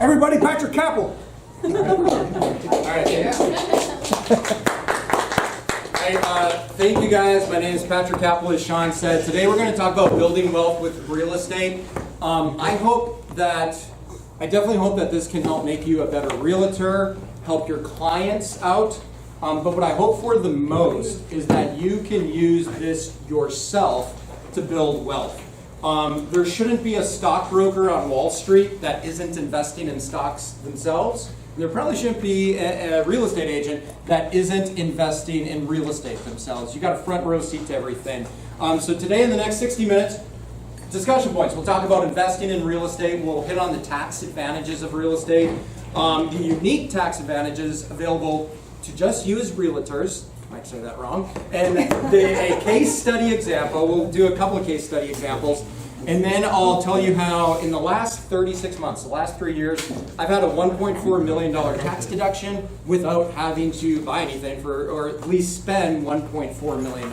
Everybody, Patrick Kappel. All right, yeah. Thank you guys. My name is Patrick Kappel, as Sean said. Today we're going to talk about building wealth with real estate. I definitely hope that this can help make you a better realtor, help your clients out. But what I hope for the most is that you can use this yourself to build wealth. There shouldn't be a stockbroker on Wall Street that isn't investing in stocks themselves. There probably shouldn't be a real estate agent that isn't investing in real estate themselves. You got a front row seat to everything. So today in the next 60 minutes, discussion points. We'll talk about investing in real estate. We'll hit on the tax advantages of real estate, the unique tax advantages available to just you as realtors. Might say that wrong. And a case study example. We'll do a couple of case study examples. And then I'll tell you how in the last 36 months, the last 3 years, I've had a $1.4 million tax deduction without having to buy anything or at least spend $1.4 million.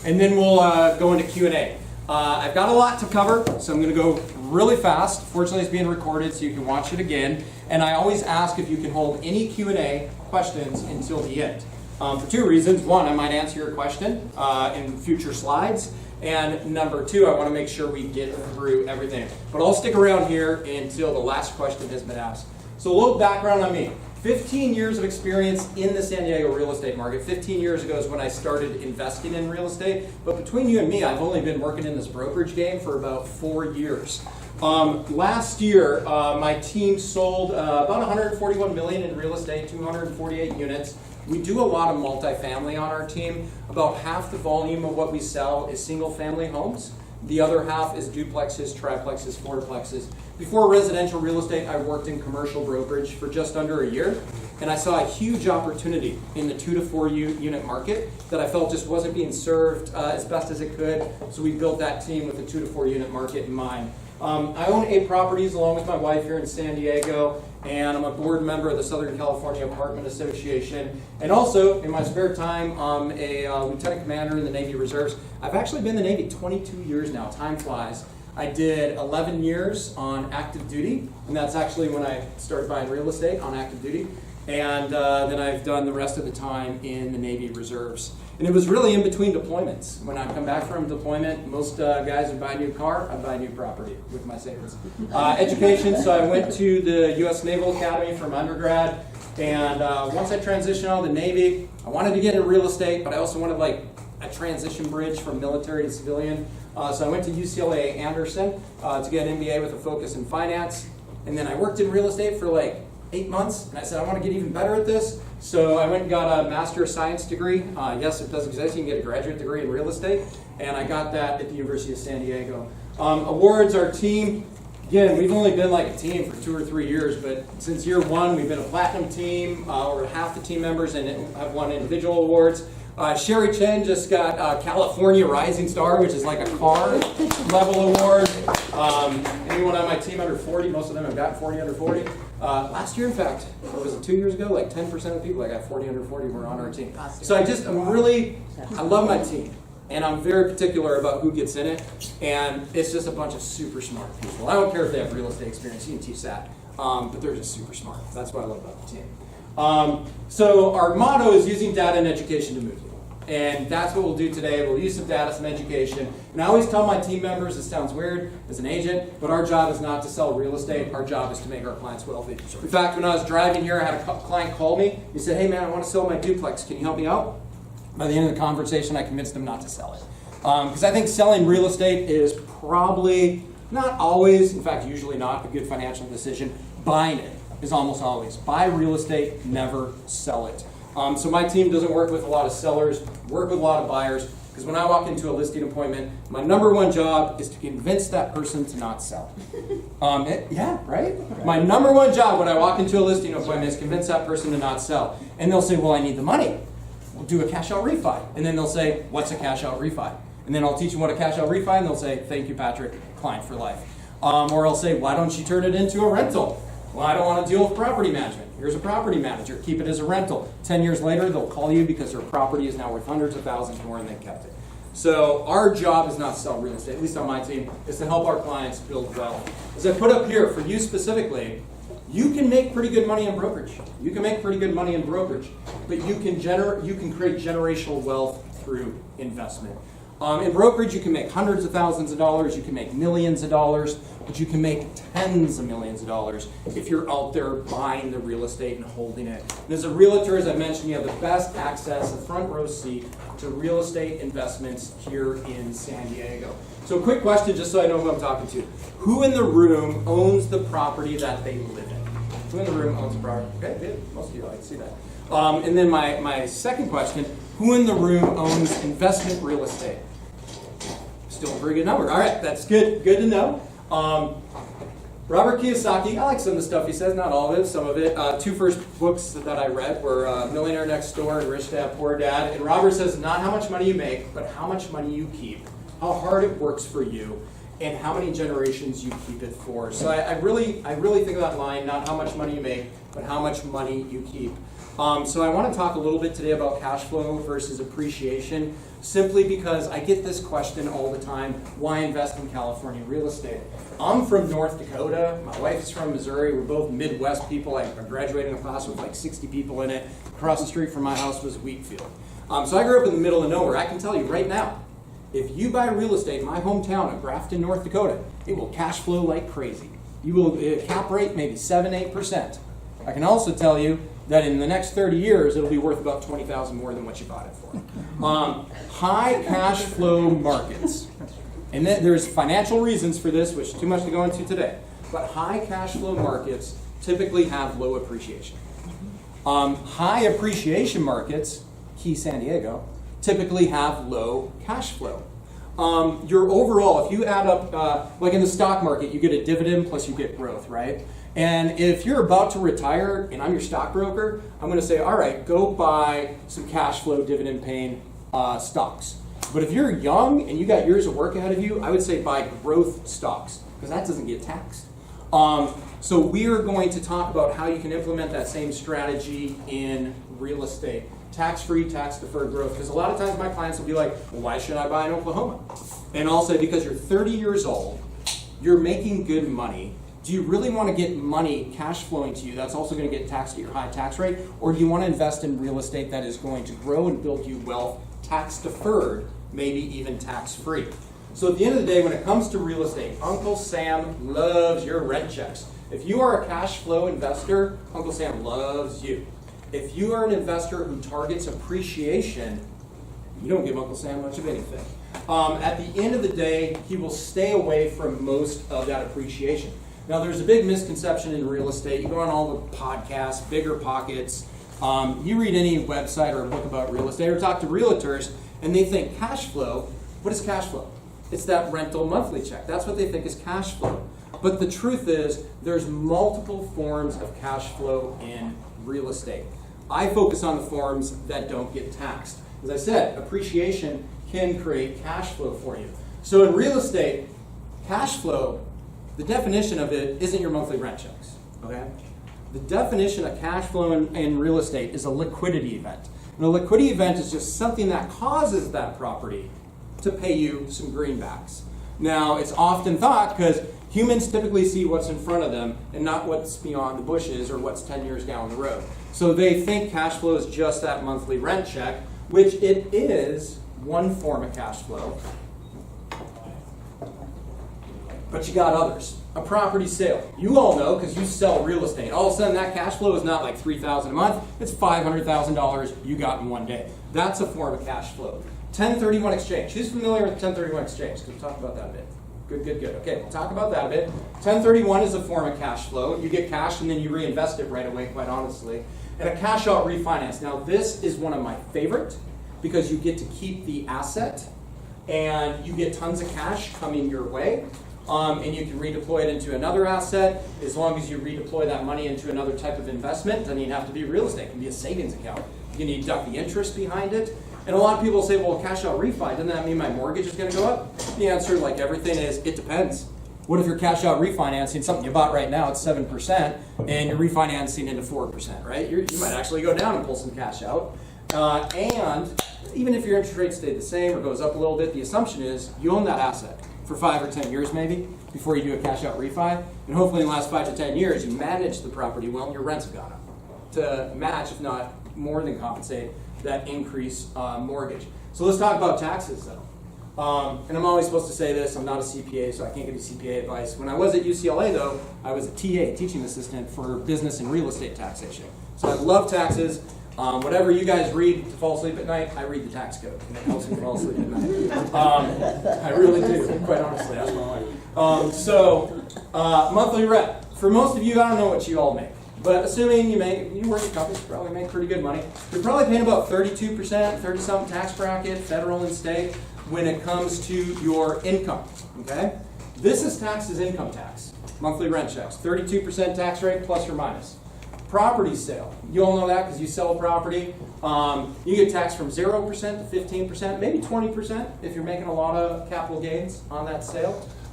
And then we'll go into Q&A. I've got a lot to cover, so I'm going to go really fast. Fortunately, it's being recorded, so you can watch it again. And I always ask if you can hold any Q&A questions until the end. For two reasons. One, I might answer your question in future slides. And number two, I want to make sure we get through everything. But I'll stick around here until the last question has been asked. So a little background on me. 15 years of experience in the San Diego real estate market. 15 years ago is when I started investing in real estate. But between you and me, I've only been working in this brokerage game for about 4 years. Last year, my team sold about $141 million in real estate, 248 units. We do a lot of multifamily on our team. About half the volume of what we sell is single-family homes. The other half is duplexes, triplexes, fourplexes. Before residential real estate, I worked in commercial brokerage for just under a year, and I saw a huge opportunity in the 2 to 4 unit market that I felt just wasn't being served as best as it could. So we built that team with the 2 to 4 unit market in mind. I own 8 properties along with my wife here in San Diego, and I'm a board member of the Southern California Apartment Association. And also, in my spare time, I'm a lieutenant commander in the Navy Reserves. I've actually been in the Navy 22 years now. Time flies. I did 11 years on active duty, and that's actually when I started buying real estate on active duty. And then I've done the rest of the time in the Navy Reserves. And it was really in between deployments. When I come back from deployment, most guys would buy a new car, I'd buy a new property with my savings. Education, so I went to the U.S. Naval Academy for my undergrad. And once I transitioned out of the Navy, I wanted to get into real estate, but I also wanted like a transition bridge from military to civilian. So I went to UCLA Anderson to get an MBA with a focus in finance. And then I worked in real estate for like 8 months, and I said, I want to get even better at this. So I went and got a Master of Science degree. Yes, it does exist. You can get a graduate degree in real estate, and I got that at the University of San Diego. Awards, our team, again, we've only been like a team for 2 or 3 years, but since year one, we've been a platinum team. Over half the team members and have won individual awards. Sherry Chen just got California Rising Star, which is like a car level award. Anyone on my team under 40, most of them have gotten 40 under 40. Last year, in fact, or was it 2 years ago, like 10% of the people that got 40 under 40 were on our team. So I love my team, and I'm very particular about who gets in it, and it's just a bunch of super smart people. I don't care if they have real estate experience, you can teach that, but they're just super smart. That's what I love about the team. So our motto is using data and education to move you. And that's what we'll do today. We'll use some data, some education. And I always tell my team members, this sounds weird as an agent, but our job is not to sell real estate. Our job is to make our clients wealthy. In fact, when I was driving here, I had a client call me. He said, hey man, I want to sell my duplex. Can you help me out? By the end of the conversation, I convinced him not to sell it. Because I think selling real estate is probably not always, in fact, usually not a good financial decision. Buying it is almost always. Buy real estate, never sell it. So my team doesn't work with a lot of sellers, work with a lot of buyers, because when I walk into a listing appointment, my number one job is to convince that person to not sell. Yeah, right? My number one job when I walk into a listing appointment is convince that person to not sell. And they'll say, well, I need the money. We'll do a cash out refi. And then they'll say, what's a cash out refi? And then I'll teach them what a cash out refi, and they'll say, thank you, Patrick, client for life. Or I'll say, why don't you turn it into a rental? Well, I don't want to deal with property management. Here's a property manager. Keep it as a rental. 10 years later, they'll call you because their property is now worth hundreds of thousands more and they kept it. So our job is not to sell real estate, at least on my team, is to help our clients build wealth. As I put up here, for you specifically, You can make pretty good money in brokerage. You can make pretty good money in brokerage, but you can create generational wealth through investment. In brokerage, you can make hundreds of thousands of dollars, you can make millions of dollars, but you can make tens of millions of dollars if you're out there buying the real estate and holding it. And as a realtor, as I mentioned, you have the best access, the front row seat to real estate investments here in San Diego. So a quick question, just so I know who I'm talking to. Who in the room owns the property that they live in? Who in the room owns the property? Okay, good. Most of you, I can see that. And then my second question, who in the room owns investment real estate? Still a very good number. All right, that's good. Good to know. Robert Kiyosaki, I like some of the stuff he says, not all of it, some of it. Two first books that I read were Millionaire Next Door and Rich Dad, Poor Dad. And Robert says not how much money you make, but how much money you keep, how hard it works for you, and how many generations you keep it for. So I really think of that line, not how much money you make, but how much money you keep. So I want to talk a little bit today about cash flow versus appreciation, simply because I get this question all the time, why invest in California real estate? I'm from North Dakota, my wife is from Missouri, we're both Midwest people. I graduated in a class with like 60 people in it. Across the street from my house was a wheat field. So I grew up in the middle of nowhere. I can tell you right now, if you buy real estate in my hometown of Grafton, North Dakota, it will cash flow like crazy. You will cap rate maybe 7-8%. I can also tell you that in the next 30 years, it'll be worth about $20,000 more than what you bought it for. High cash flow markets, and then there's financial reasons for this, which is too much to go into today, but high cash flow markets typically have low appreciation. High appreciation markets, key San Diego, typically have low cash flow. Your overall, if you add up, like in the stock market, you get a dividend plus you get growth, right? And if you're about to retire and I'm your stockbroker, I'm going to say, all right, go buy some cash flow dividend paying stocks. But if you're young and you got years of work ahead of you, I would say buy growth stocks because that doesn't get taxed. So we're going to talk about how you can implement that same strategy in real estate. Tax-free, tax-deferred growth. Because a lot of times my clients will be like, well, why should I buy in Oklahoma? And I'll say, because you're 30 years old, you're making good money. Do you really want to get money cash flowing to you that's also going to get taxed at your high tax rate? Or do you want to invest in real estate that is going to grow and build you wealth, tax-deferred, maybe even tax-free? So at the end of the day, when it comes to real estate, Uncle Sam loves your rent checks. If you are a cash flow investor, Uncle Sam loves you. If you are an investor who targets appreciation, you don't give Uncle Sam much of anything. At the end of the day, he will stay away from most of that appreciation. Now, there's a big misconception in real estate. You go on all the podcasts, Bigger Pockets. You read any website or a book about real estate or talk to realtors, and they think cash flow. What is cash flow? It's that rental monthly check. That's what they think is cash flow. But the truth is, there's multiple forms of cash flow in real estate. I focus on the forms that don't get taxed. As I said, appreciation can create cash flow for you. So in real estate, cash flow, the definition of it isn't your monthly rent checks, okay? The definition of cash flow in real estate is a liquidity event. And a liquidity event is just something that causes that property to pay you some greenbacks. Now, it's often thought, because humans typically see what's in front of them and not what's beyond the bushes or what's 10 years down the road. So they think cash flow is just that monthly rent check, which it is one form of cash flow. But you got others. A property sale. You all know because you sell real estate. All of a sudden that cash flow is not like $3,000 a month. It's $500,000 you got in one day. That's a form of cash flow. 1031 exchange. Who's familiar with 1031 exchange? Can we talk about that a bit? Good. Okay, we'll talk about that a bit. 1031 is a form of cash flow. You get cash and then you reinvest it right away, quite honestly. And a cash out refinance. Now this is one of my favorite because you get to keep the asset and you get tons of cash coming your way. And you can redeploy it into another asset. As long as you redeploy that money into another type of investment, doesn't even have to be real estate. It can be a savings account. You can deduct the interest behind it. And a lot of people say, well, cash out refi, doesn't that mean my mortgage is going to go up? The answer, like everything, is it depends. What if you're cash out refinancing something you bought right now at 7% and you're refinancing into 4%, right? You might actually go down and pull some cash out. And even if your interest rate stayed the same or goes up a little bit, the assumption is you own that asset for 5 or 10 years maybe. before you do a cash out refi. And hopefully in the last 5 to 10 years, you manage the property well and your rents have gone up to match, if not more than compensate, that increase mortgage. So let's talk about taxes though. And I'm always supposed to say this, I'm not a CPA, so I can't give you CPA advice. When I was at UCLA though, I was a TA, teaching assistant for business and real estate taxation. So I love taxes. Whatever you guys read to fall asleep at night, I read the tax code, and it helps me fall asleep at night. I really do, quite honestly, that's my life. Monthly rent. For most of you, I don't know what you all make, but assuming you work at companies, you probably make pretty good money. You're probably paying about 32%, 30-something tax bracket, federal and state, when it comes to your income, okay? This is taxed as income tax, monthly rent checks, 32% tax rate plus or minus. Property sale, you all know that because you sell a property. You get taxed from 0% to 15%, maybe 20% if you're making a lot of capital gains on that sale.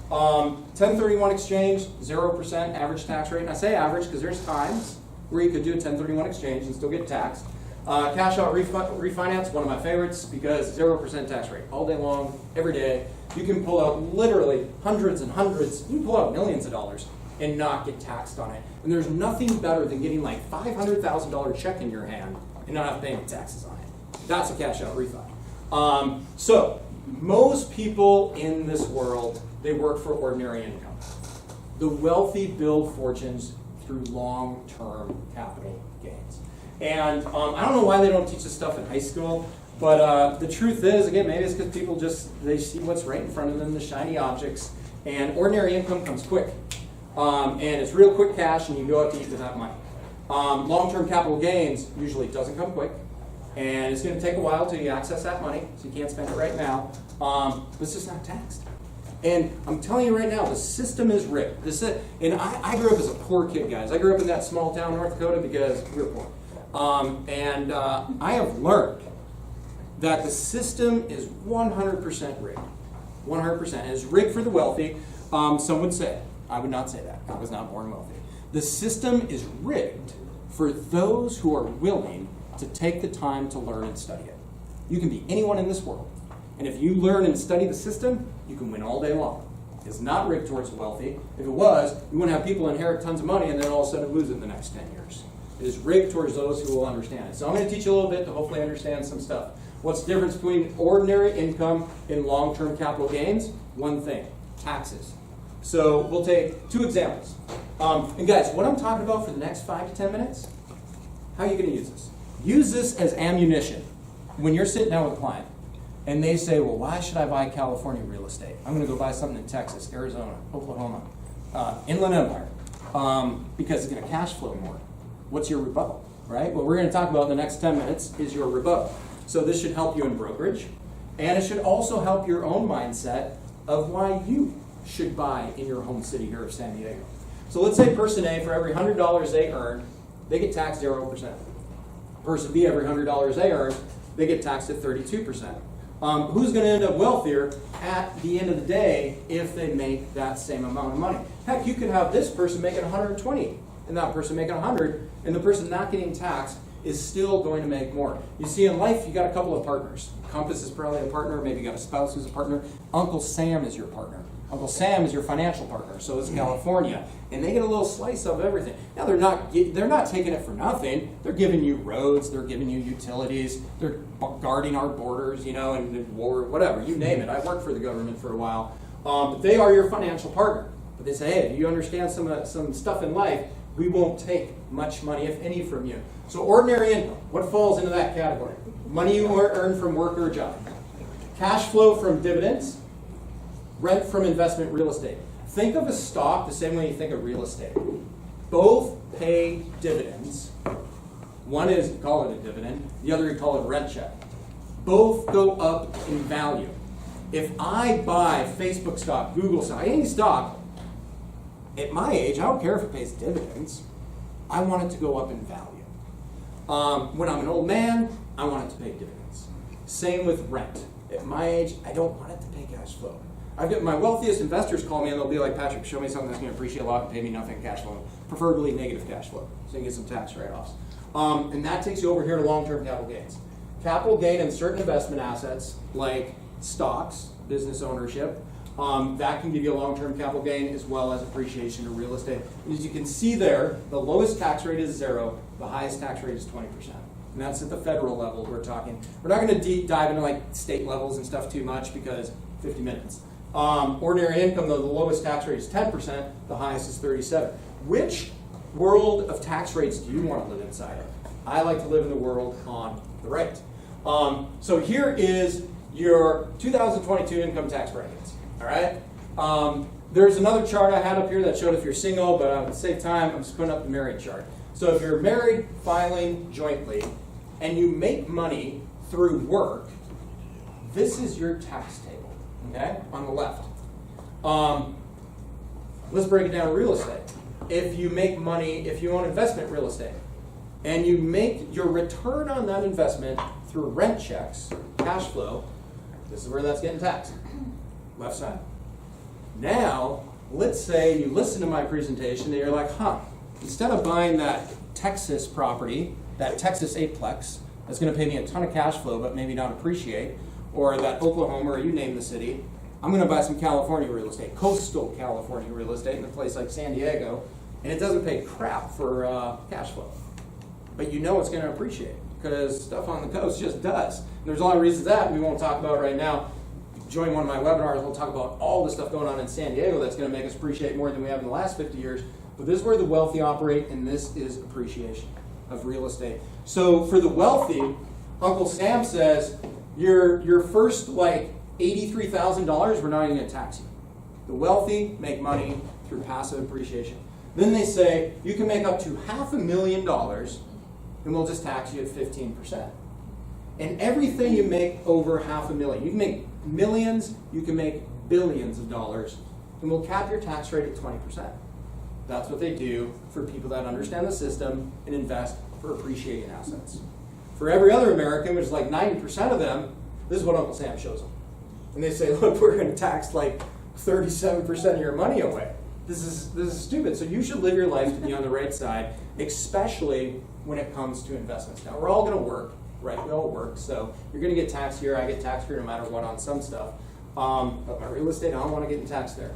1031 exchange, 0% average tax rate. And I say average because there's times where you could do a 1031 exchange and still get taxed. Cash out refinance, one of my favorites because 0% tax rate all day long, every day. You can pull out literally hundreds and hundreds, you can pull out millions of dollars and not get taxed on it. And there's nothing better than getting like $500,000 check in your hand and not have to pay any taxes on it. That's a cash out refi. So most people in this world, they work for ordinary income. The wealthy build fortunes through long-term capital gains. And I don't know why they don't teach this stuff in high school, but the truth is, again, maybe it's because people they see what's right in front of them, the shiny objects, and ordinary income comes quick. And it's real quick cash, and you go out to eat with that money. Long-term capital gains usually doesn't come quick, and it's going to take a while till you access that money, so you can't spend it right now. But it's just not taxed. And I'm telling you right now, the system is rigged. And I grew up as a poor kid, guys. I grew up in that small town, North Dakota, because we were poor. I have learned that the system is 100% rigged. 100%. And it's rigged for the wealthy. Some would say. I would not say that. I was not born wealthy. The system is rigged for those who are willing to take the time to learn and study it. You can be anyone in this world. And if you learn and study the system, you can win all day long. It's not rigged towards the wealthy. If it was, you wouldn't have people inherit tons of money and then all of a sudden lose it in the next 10 years. It is rigged towards those who will understand it. So I'm going to teach you a little bit to hopefully understand some stuff. What's the difference between ordinary income and long-term capital gains? One thing, taxes. So we'll take 2 examples. And guys, what I'm talking about for the next 5 to 10 minutes, how are you going to use this? Use this as ammunition. When you're sitting down with a client and they say, well, why should I buy California real estate? I'm going to go buy something in Texas, Arizona, Oklahoma, Inland Empire, because it's going to cash flow more. What's your rebuttal, right? What we're going to talk about in the next 10 minutes is your rebuttal. So this should help you in brokerage, and it should also help your own mindset of why you should buy in your home city here of San Diego. So let's say person A, for every $100 they earn, they get taxed 0%. Person B, every $100 they earn, they get taxed at 32%. Who's going to end up wealthier at the end of the day if they make that same amount of money? Heck, you could have this person making 120 and that person making 100, and the person not getting taxed is still going to make more. You see, in life, you got a couple of partners. Compass is probably a partner. Maybe you got a spouse who's a partner. Uncle Sam is your partner. Uncle Sam is your financial partner. So is California, and they get a little slice of everything. Now they're not taking it for nothing. They're giving you roads. They're giving you utilities. They're guarding our borders, and war, whatever you name it. I worked for the government for a while. But they are your financial partner. But they say, hey, do you understand some stuff in life? We won't take much money, if any, from you. So ordinary income, what falls into that category? Money you earn from work or job. Cash flow from dividends. Rent from investment real estate. Think of a stock the same way you think of real estate. Both pay dividends. One is, you call it a dividend. The other, you call it a rent check. Both go up in value. If I buy Facebook stock, Google stock, any stock, at my age, I don't care if it pays dividends. I want it to go up in value. When I'm an old man, I want it to pay dividends. Same with rent. At my age, I don't want it to pay cash flow. I've got my wealthiest investors call me and they'll be like, Patrick, show me something that's going to appreciate a lot and pay me nothing cash flow, preferably negative cash flow, so you get some tax write-offs. And that takes you over here to long-term capital gains. Capital gain in certain investment assets like stocks, business ownership, That can give you a long-term capital gain as well as appreciation of real estate. And as you can see there, the lowest tax rate is 0, the highest tax rate is 20%. And that's at the federal level we're talking. We're not going to deep dive into like state levels and stuff too much because 50 minutes. Ordinary income, though, the lowest tax rate is 10%, the highest is 37%. Which world of tax rates do you want to live inside of? I like to live in the world on the right. So here is your 2022 income tax brackets. All right. There's another chart I had up here that showed if you're single, but to save time, I'm just putting up the married chart. So if you're married, filing jointly, and you make money through work, this is your tax table. Okay, on the left. Let's break it down to real estate. If you make money, if you own investment real estate, and you make your return on that investment through rent checks, cash flow, this is where that's getting taxed. Left side. Now, let's say you listen to my presentation and you're like, instead of buying that Texas property, that Texas eightplex, that's going to pay me a ton of cash flow but maybe not appreciate, or that Oklahoma, or you name the city, I'm going to buy some California real estate, coastal California real estate in a place like San Diego, and it doesn't pay crap for cash flow. But you know it's going to appreciate because stuff on the coast just does. And there's a lot of reasons that we won't talk about right now. Join one of my webinars, we'll talk about all the stuff going on in San Diego that's going to make us appreciate more than we have in the last 50 years. But this is where the wealthy operate, and this is appreciation of real estate. So for the wealthy, Uncle Sam says, your first like $83,000, we're not even going to tax you. The wealthy make money through passive appreciation. Then they say, you can make up to $500,000, and we'll just tax you at 15%. And everything you make over $500,000, you can make millions, you can make billions of dollars, and we'll cap your tax rate at 20%. That's what they do for people that understand the system and invest for appreciating assets. For every other American, which is like 90% of them, this is what Uncle Sam shows them. And they say, look, we're going to tax like 37% of your money away. This is stupid. So you should live your life to be on the right side, especially when it comes to investments. Now, we're all going to work, right? We all work. So you're going to get taxed here. I get taxed here no matter what on some stuff. But my real estate, I don't want to get taxed there.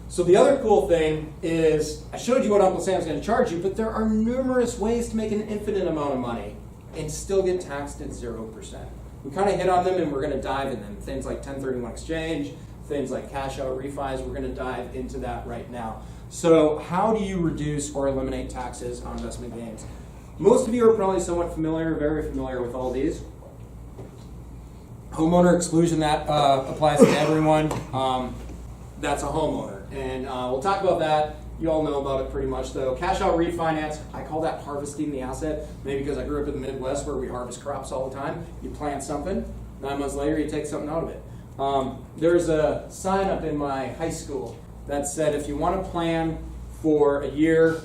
So the other cool thing is, I showed you what Uncle Sam's going to charge you, but there are numerous ways to make an infinite amount of money and still get taxed at 0%. We kind of hit on them and we're going to dive in them. Things like 1031 exchange, things like cash out refis, we're going to dive into that right now. So how do you reduce or eliminate taxes on investment gains? Most of you are probably somewhat familiar, very familiar with all these. Homeowner exclusion, that applies to everyone. That's a homeowner. And we'll talk about that. You all know about it pretty much, though. Cash out refinance, I call that harvesting the asset. Maybe because I grew up in the Midwest where we harvest crops all the time. You plant something, 9 months later you take something out of it. There's a sign up in my high school that said if you want to plan for a year,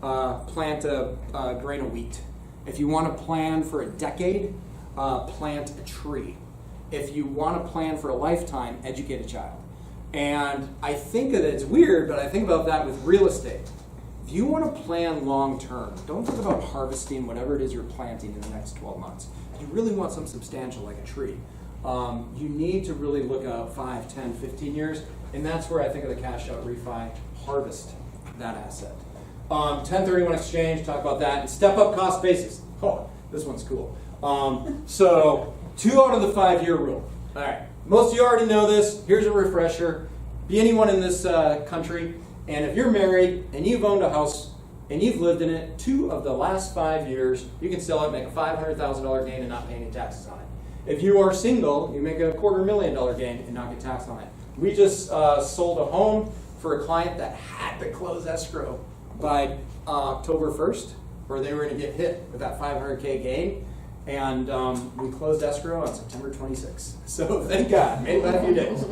plant a grain of wheat. If you want to plan for a decade, plant a tree. If you want to plan for a lifetime, educate a child. And I think that it's weird, but I think about that with real estate. If you want to plan long term, don't think about harvesting whatever it is you're planting in the next 12 months. If you really want something substantial like a tree, you need to really look out 5, 10, 15 years, and that's where I think of the cash out refi, harvest that asset. 1031 exchange, talk about that, and step up cost basis. Oh, this one's cool. So 2 out of the 5-year rule. All right. Most of you already know this. Here's a refresher. Be anyone in this country, and if you're married and you've owned a house and you've lived in it 2 of the last 5 years, you can sell it, make a $500,000 gain and not pay any taxes on it. If you are single, you make a $250,000 gain and not get taxed on it. We just sold a home for a client that had to close escrow by October 1st, or they were going to get hit with that $500K gain. And we closed escrow on September 26th. So thank God, made it by a few days.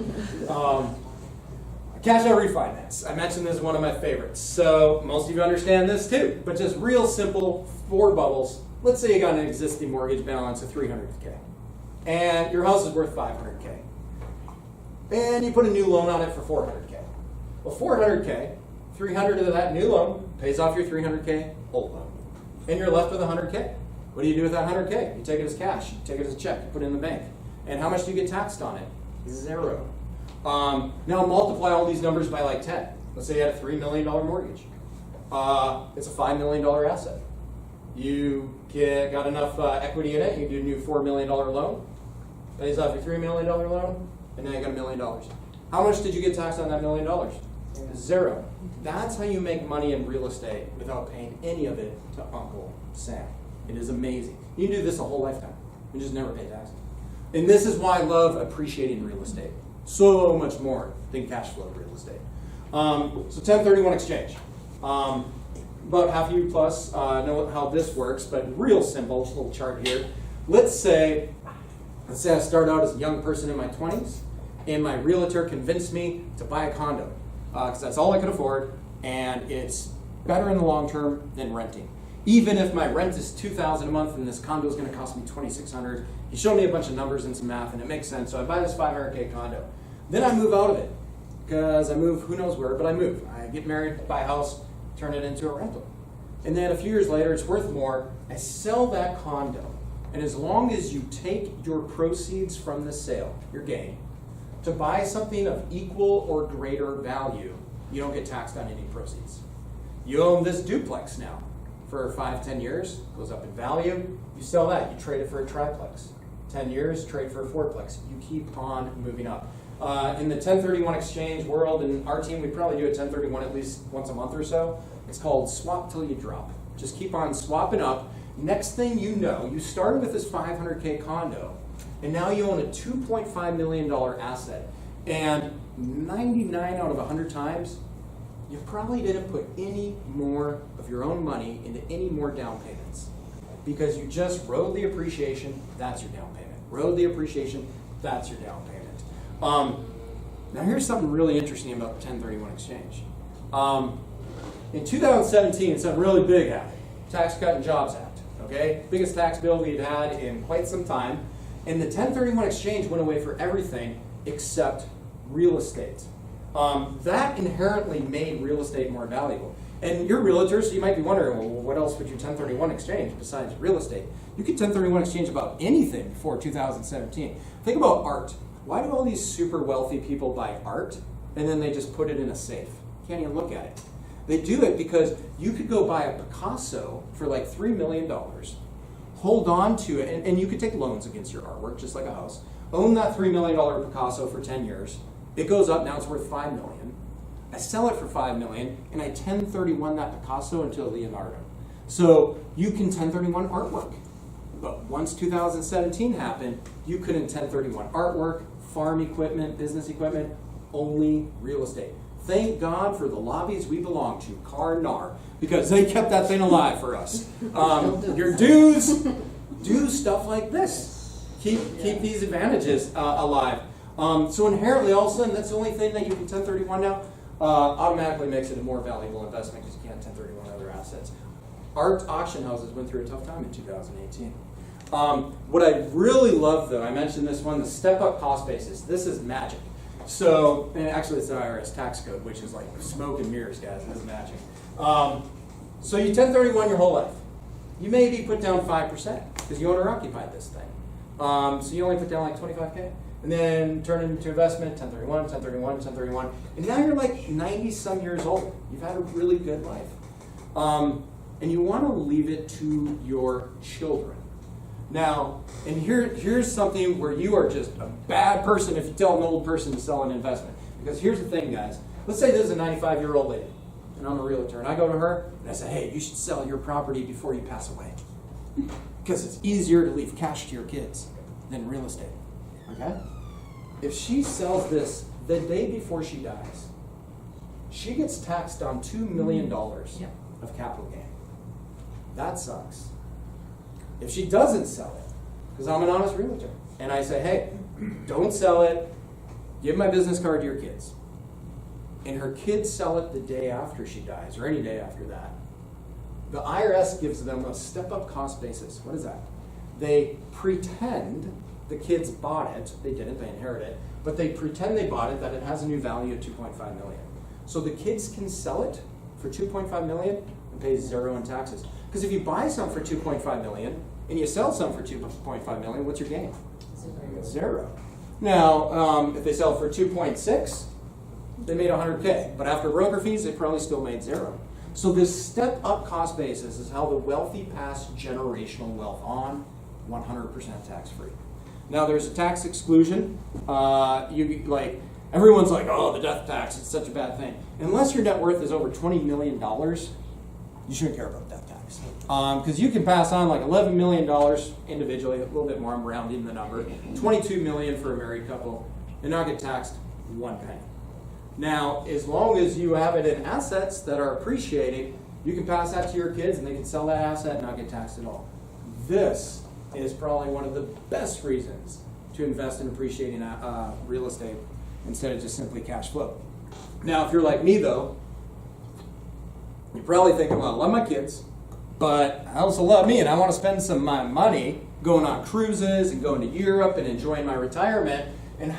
Cash out refinance. I mentioned this is one of my favorites. So most of you understand this too, but just real simple, 4 bubbles. Let's say you got an existing mortgage balance of $300K, and your house is worth $500K, and you put a new loan on it for $400K. Well, $400K, $300 of that new loan pays off your $300K old loan, and you're left with $100K. What do you do with that $100K? You take it as cash, you take it as a check, you put it in the bank. And how much do you get taxed on it? 0. Now multiply all these numbers by like 10. Let's say you had a $3 million mortgage. It's a $5 million asset. You got enough equity in it, you do a new $4 million loan. Pays off your $3 million loan, and now you got $1 million. How much did you get taxed on that $1 million? Zero. That's how you make money in real estate without paying any of it to Uncle Sam. It is amazing. You can do this a whole lifetime. You just never pay taxes. And this is why I love appreciating real estate. So much more than cash flow real estate. So 1031 exchange. About half of you plus know how this works, but real simple, just a little chart here. Let's say I start out as a young person in my 20s, and my realtor convinced me to buy a condo, because that's all I could afford, and it's better in the long term than renting. Even if my rent is $2,000 a month and this condo is going to cost me $2,600, he showed me a bunch of numbers and some math, and it makes sense. So I buy this $500K condo. Then I move out of it, because I move who knows where, but I move. I get married, buy a house, turn it into a rental. And then a few years later, it's worth more. I sell that condo. And as long as you take your proceeds from the sale, your gain, to buy something of equal or greater value, you don't get taxed on any proceeds. You own this duplex now for 5-10 years, goes up in value. You sell that, you trade it for a triplex. 10 years, trade for a fourplex. You keep on moving up. In the 1031 exchange world, in our team, we probably do a 1031 at least once a month or so. It's called swap till you drop. Just keep on swapping up. Next thing you know, you started with this $500K condo, and now you own a $2.5 million asset. And 99 out of 100 times, you probably didn't put any more of your own money into any more down payments, because you just rode the appreciation, that's your down payment. Rode the appreciation, that's your down payment. Now here's something really interesting about the 1031 exchange. In 2017, something really big happened. Tax Cut and Jobs Act, okay? Biggest tax bill we'd had in quite some time. And the 1031 exchange went away for everything except real estate. That inherently made real estate more valuable. And you're realtors, so you might be wondering, well, what else would you 1031 exchange besides real estate? You could 1031 exchange about anything before 2017. Think about art. Why do all these super wealthy people buy art and then they just put it in a safe? Can't even look at it. They do it because you could go buy a Picasso for like $3 million, hold on to it, and you could take loans against your artwork, just like a house. Own that $3 million Picasso for 10 years. It goes up, now it's worth $5 million. I sell it for $5 million, and I 1031 that Picasso into a Leonardo. So you can 1031 artwork. But once 2017 happened, you couldn't 1031 artwork, farm equipment, business equipment, only real estate. Thank God for the lobbies we belong to, CAR-NAR, because they kept that thing alive for us. Your dues, do stuff like this. Keep these advantages alive. So inherently, all of a sudden, that's the only thing that you can 1031 now. Automatically makes it a more valuable investment because you can't 1031 other assets. Art auction houses went through a tough time in 2018. What I really love, though, I mentioned this one, the step-up cost basis. This is magic. So, and actually it's the IRS tax code, which is like smoke and mirrors, guys. It is magic. So you 1031 your whole life. You maybe put down 5% because you owner-occupied this thing. So you only put down like 25K. And then turn it into investment, 1031, 1031, 1031. And now you're like 90-some years old. You've had a really good life. And you want to leave it to your children. Now, and here's something where you are just a bad person if you tell an old person to sell an investment. Because here's the thing, guys. Let's say this is a 95-year-old lady, and I'm a realtor, and I go to her, and I say, hey, you should sell your property before you pass away. Because it's easier to leave cash to your kids than real estate. Okay? If she sells this the day before she dies, she gets taxed on $2 million of capital gain. That sucks. If she doesn't sell it, because I'm an honest realtor, and I say, hey, don't sell it, give my business card to your kids, and her kids sell it the day after she dies, or any day after that, the IRS gives them a step-up cost basis. What is that? They pretend the kids bought it. They didn't, they inherited it, but they pretend they bought it, that it has a new value of $2.5 million. So the kids can sell it for $2.5 million and pay zero in taxes. Because if you buy some for $2.5 million and you sell some for $2.5 million, what's your gain? Zero. Now, if they sell for 2.6, they made 100K. But after broker fees, they probably still made 0. So this step-up cost basis is how the wealthy pass generational wealth on, 100% tax-free. Now, there's a tax exclusion. Everyone's like, oh, the death tax, it's such a bad thing. Unless your net worth is over $20 million, you shouldn't care about death tax. Because you can pass on like $11 million individually, a little bit more, I'm rounding the number, $22 million for a married couple, and not get taxed 1 penny. Now, as long as you have it in assets that are appreciating, you can pass that to your kids and they can sell that asset and not get taxed at all. This is probably one of the best reasons to invest in appreciating real estate instead of just simply cash flow. Now, if you're like me though, you're probably thinking, well, I love my kids, but I also love me and I want to spend some of my money going on cruises and going to Europe and enjoying my retirement. And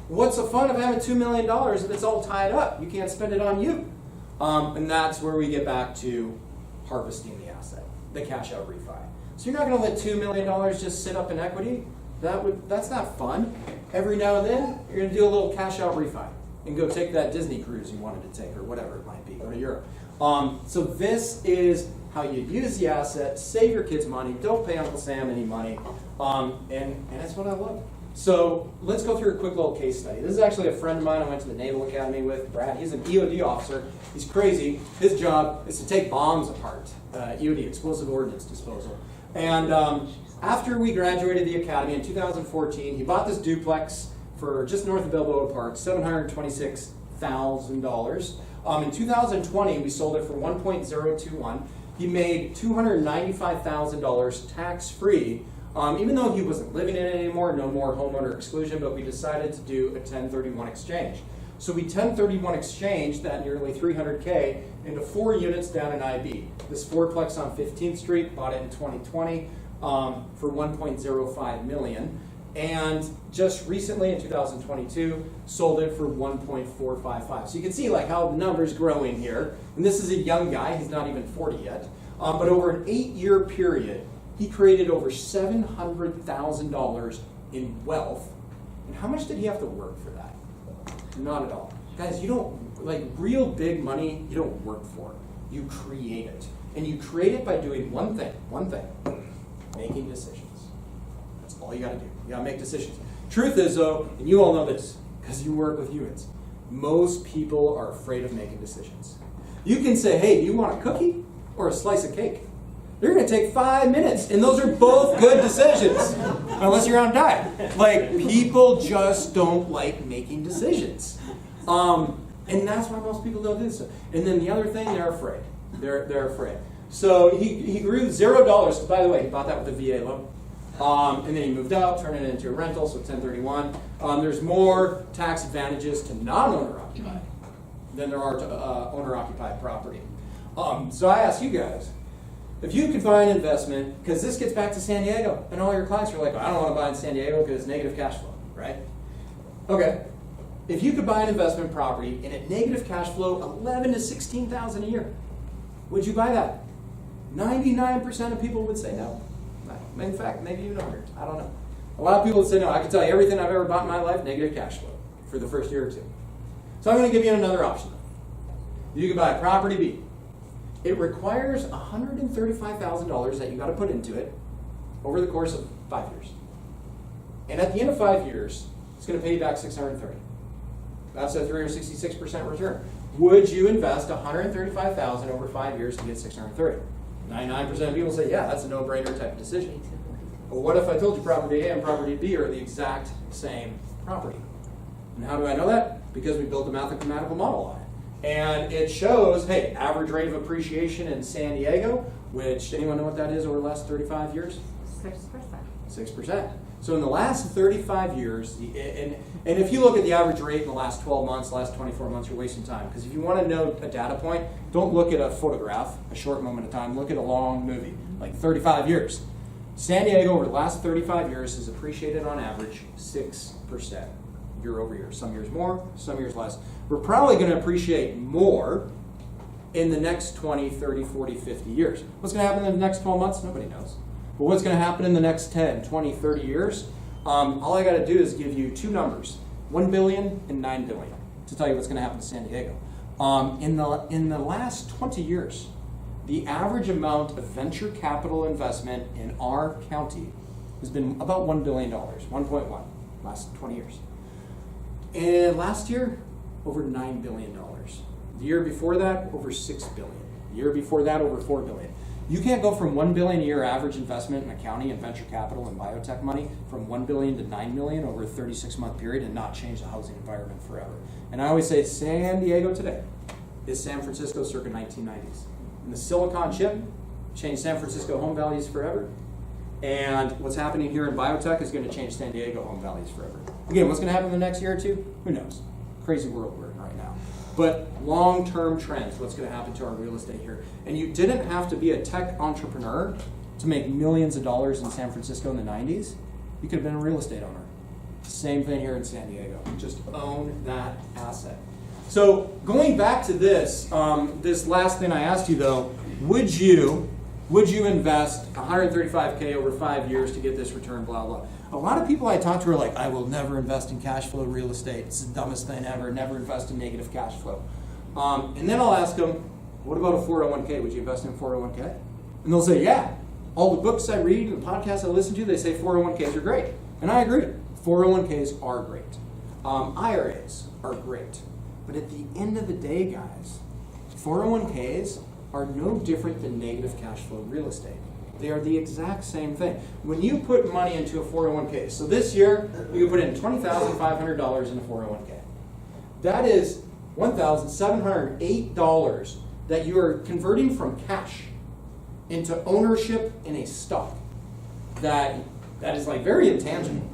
what's the fun of having $2 million if it's all tied up? You can't spend it on you. And that's where we get back to harvesting the asset, the cash out refi. So you're not going to let $2 million just sit up in equity. That's not fun. Every now and then, you're going to do a little cash out refi and go take that Disney cruise you wanted to take or whatever it might be, go to Europe. So this is how you use the asset, save your kids money, don't pay Uncle Sam any money, and that's what I love. So let's go through a quick little case study. This is actually a friend of mine I went to the Naval Academy with, Brad. He's an EOD officer. He's crazy. His job is to take bombs apart, EOD, explosive ordnance disposal. And after we graduated the academy in 2014, he bought this duplex for just north of Balboa Park, $726,000. In 2020, we sold it for $1.021. He made $295,000 tax-free, even though he wasn't living in it anymore, no more homeowner exclusion, but we decided to do a 1031 exchange. So we 1031 exchanged that nearly $300K into 4 units down in IB. This fourplex on 15th Street, bought it in 2020 for $1.05 million. And just recently in 2022, sold it for $1.455. So you can see like how the number's growing here. And this is a young guy, he's not even 40 yet. But over an 8-year period, he created over $700,000 in wealth. And how much did he have to work for that? Not at all. Guys, you don't, like real big money, you don't work for. You create it. And you create it by doing one thing, making decisions. That's all you gotta do. You gotta make decisions. Truth is though, and you all know this, because you work with humans, most people are afraid of making decisions. You can say, hey, do you want a cookie or a slice of cake? They're gonna take 5 minutes, and those are both good decisions, unless you're on a diet. Like, people just don't like making decisions. And that's why most people don't do this. And then the other thing, they're afraid. They're afraid. So he grew $0. By the way, he bought that with a VA loan. And then he moved out, turned it into a rental, so 1031. There's more tax advantages to non-owner occupied than there are to owner-occupied property. So I ask you guys, if you could buy an investment, because this gets back to San Diego, and all your clients are like, I don't want to buy in San Diego because it's negative cash flow, right? Okay. If you could buy an investment property and at negative cash flow, $11,000 to $16,000 a year, would you buy that? 99% of people would say no. In fact, maybe even 100. I don't know. A lot of people would say no. I can tell you everything I've ever bought in my life, negative cash flow for the first year or two. So I'm going to give you another option. You can buy property B. It requires $135,000 that you got to put into it over the course of 5 years. And at the end of 5 years, it's going to pay you back $630,000. That's a 366% return. Would you invest $135,000 over 5 years to get $630,000? 99% of people say, yeah, that's a no-brainer type of decision. But what if I told you property A and property B are the exact same property? And how do I know that? Because we built a mathematical model on it. And it shows, hey, average rate of appreciation in San Diego, which, anyone know what that is over the last 35 years? 6%. 6%. So in the last 35 years, and if you look at the average rate in the last 12 months, last 24 months, you're wasting time. Because if you want to know a data point, don't look at a photograph, a short moment of time. Look at a long movie, like 35 years. San Diego over the last 35 years has appreciated on average 6% year over year. Some years more, some years less. We're probably going to appreciate more in the next 20, 30, 40, 50 years. What's going to happen in the next 12 months? Nobody knows. But what's going to happen in the next 10, 20, 30 years? All I got to do is give you two numbers, 1 billion and 9 billion, to tell you what's going to happen to San Diego. In the last 20 years, the average amount of venture capital investment in our county has been about $1 billion, 1.1, last 20 years. And last year, over $9 billion. The year before that, over $6 billion. The year before that, over $4 billion. You can't go from $1 billion a year average investment in a county in venture capital and biotech money from $1 billion to $9 million over a 36-month period and not change the housing environment forever. And I always say San Diego today is San Francisco circa 1990s. And the Silicon chip changed San Francisco home values forever. And what's happening here in biotech is going to change San Diego home values forever. Again, what's going to happen in the next year or two? Who knows? Crazy world we're in right now. But long-term trends, what's going to happen to our real estate here. And you didn't have to be a tech entrepreneur to make millions of dollars in San Francisco in the 90s. You could have been a real estate owner. Same thing here in San Diego. Just own that asset. So going back to this, this last thing I asked you though, would you invest $135K over 5 years to get this return, blah, blah. A lot of people I talk to are like, I will never invest in cash flow real estate. It's the dumbest thing ever. Never invest in negative cash flow. And then I'll ask them, what about a 401k? Would you invest in a 401k? And they'll say, yeah. All the books I read and the podcasts I listen to, they say 401ks are great. And I agree. 401ks are great. IRAs are great. But at the end of the day, guys, 401ks are no different than negative cash flow real estate. They are the exact same thing. When you put money into a 401k, so this year you put in $20,500 in a 401k. That is $1,708 that you are converting from cash into ownership in a stock that is like very intangible.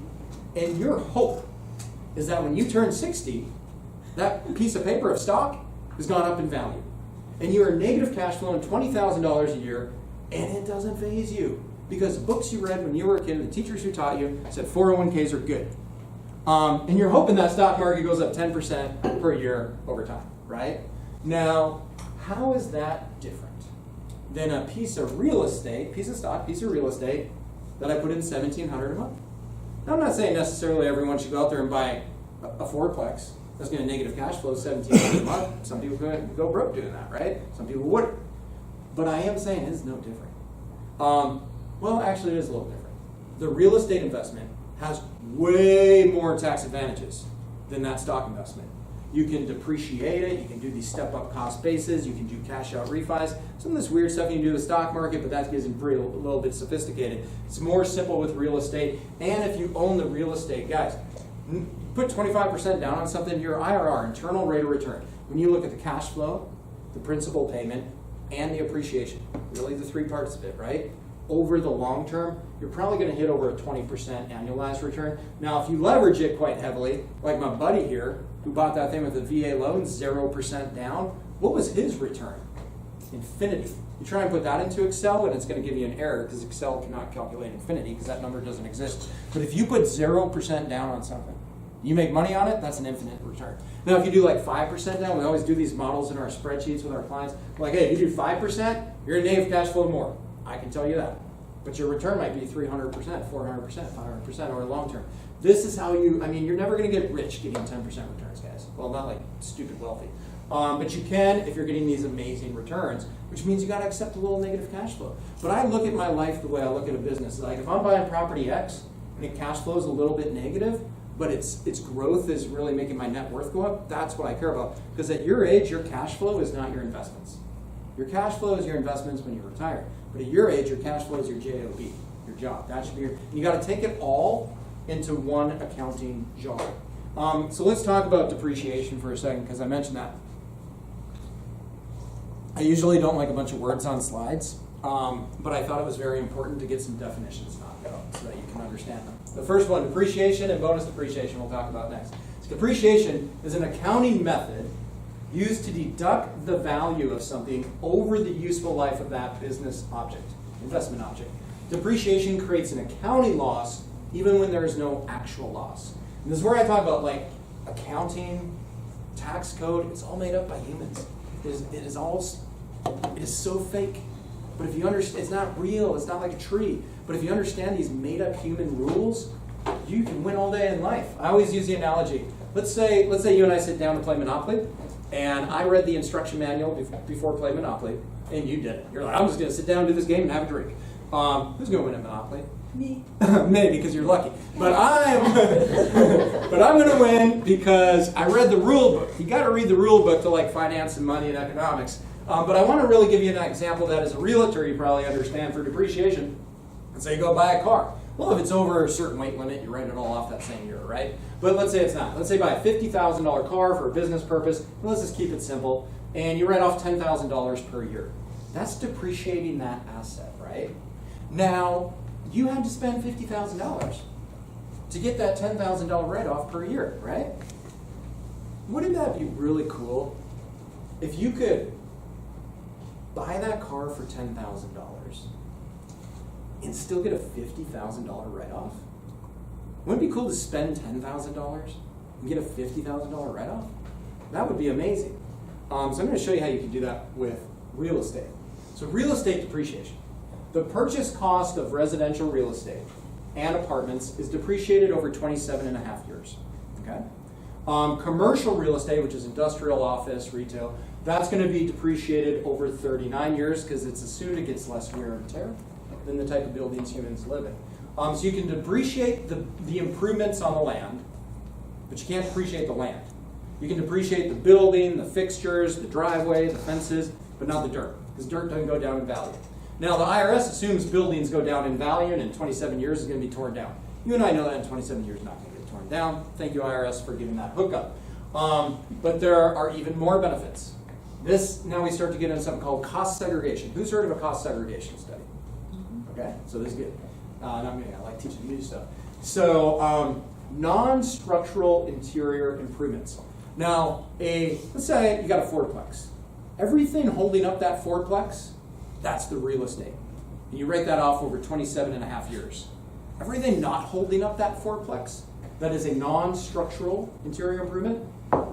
And your hope is that when you turn 60, that piece of paper of stock has gone up in value. And you are negative cash flowing $20,000 a year, and it doesn't faze you. Because books you read when you were a kid, the teachers who taught you said 401ks are good. And you're hoping that stock market goes up 10% per year over time, right? Now, how is that different than a piece of real estate, piece of stock, piece of real estate that I put in $1,700 a month? Now, I'm not saying necessarily everyone should go out there and buy a fourplex that's going to negative cash flow $1,700 a month. Some people could go broke doing that, right? Some people wouldn't. But I am saying it's no different. Well, actually, it is a little different. The real estate investment has way more tax advantages than that stock investment. You can depreciate it. You can do these step-up cost bases. You can do cash-out refis. Some of this weird stuff you can do with the stock market, but that gets a little bit sophisticated. It's more simple with real estate. And if you own the real estate, guys, put 25% down on something, your IRR, internal rate of return. When you look at the cash flow, the principal payment, and the appreciation, really the three parts of it, right? Over the long term, you're probably going to hit over a 20% annualized return. Now, if you leverage it quite heavily, like my buddy here, who bought that thing with a VA loan, 0% down, what was his return? Infinity. You try and put that into Excel, and it's going to give you an error because Excel cannot calculate infinity because that number doesn't exist. But if you put 0% down on something, you make money on it, that's an infinite return. Now, if you do like 5% down, we always do these models in our spreadsheets with our clients. We're like, hey, if you do 5%, you're going to negative cash flow more. I can tell you that. But your return might be 300%, 400%, 500% over the long term. This is how you're never going to get rich getting 10% returns, guys. Well, not like stupid wealthy. But you can if you're getting these amazing returns, which means you got to accept a little negative cash flow. But I look at my life the way I look at a business. Like if I'm buying property X and it cash flows a little bit negative, but its growth is really making my net worth go up, that's what I care about. Because at your age, your cash flow is not your investments. Your cash flow is your investments when you retire. But at your age, your cash flow is your JOB, your job. That should be you got to take it all into one accounting jar. So let's talk about depreciation for a second, because I mentioned that. I usually don't like a bunch of words on slides, but I thought it was very important to get some definitions knocked out so that you can understand them. The first one, depreciation and bonus depreciation, we'll talk about next. So depreciation is an accounting method used to deduct the value of something over the useful life of that business object, investment object. Depreciation creates an accounting loss even when there is no actual loss. And this is where I talk about like accounting, tax code, it's all made up by humans. It is so fake. But if you understand, it's not real, it's not like a tree. But if you understand these made up human rules, you can win all day in life. I always use the analogy. Let's say you and I sit down to play Monopoly, and I read the instruction manual before playing Monopoly, and you didn't. You're like, I'm just going to sit down, do this game, and have a drink. Who's going to win at Monopoly? Me. Maybe, because you're lucky. But I'm going to win because I read the rule book. You got to read the rule book to like finance and money and economics. But I want to really give you an example that as a realtor you probably understand for depreciation. And say you go buy a car. Well, if it's over a certain weight limit, you write it all off that same year, right? But let's say it's not. Let's say buy a $50,000 car for a business purpose. Let's just keep it simple. And you write off $10,000 per year. That's depreciating that asset, right? Now, you had to spend $50,000 to get that $10,000 write-off per year, right? Wouldn't that be really cool if you could buy that car for $10,000 and still get a $50,000 write-off? Wouldn't it be cool to spend $10,000 and get a $50,000 write-off? That would be amazing. So I'm going to show you how you can do that with real estate. So real estate depreciation. The purchase cost of residential real estate and apartments is depreciated over 27 and a half years. Okay? Commercial real estate, which is industrial, office, retail, that's going to be depreciated over 39 years because it's assumed it gets less wear and tear than the type of buildings humans live in. So you can depreciate the improvements on the land, but you can't depreciate the land. You can depreciate the building, the fixtures, the driveway, the fences, but not the dirt, because dirt doesn't go down in value. Now, the IRS assumes buildings go down in value, and in 27 years it's going to be torn down. You and I know that in 27 years it's not going to get torn down. Thank you, IRS, for giving that hookup. But there are even more benefits. Now we start to get into something called cost segregation. Who's heard of a cost segregation study? Okay, so this is good. Not me, I like teaching new stuff. So, non-structural interior improvements. Now, let's say you got a fourplex. Everything holding up that fourplex, that's the real estate. And you write that off over 27 and a half years. Everything not holding up that fourplex, that is a non-structural interior improvement,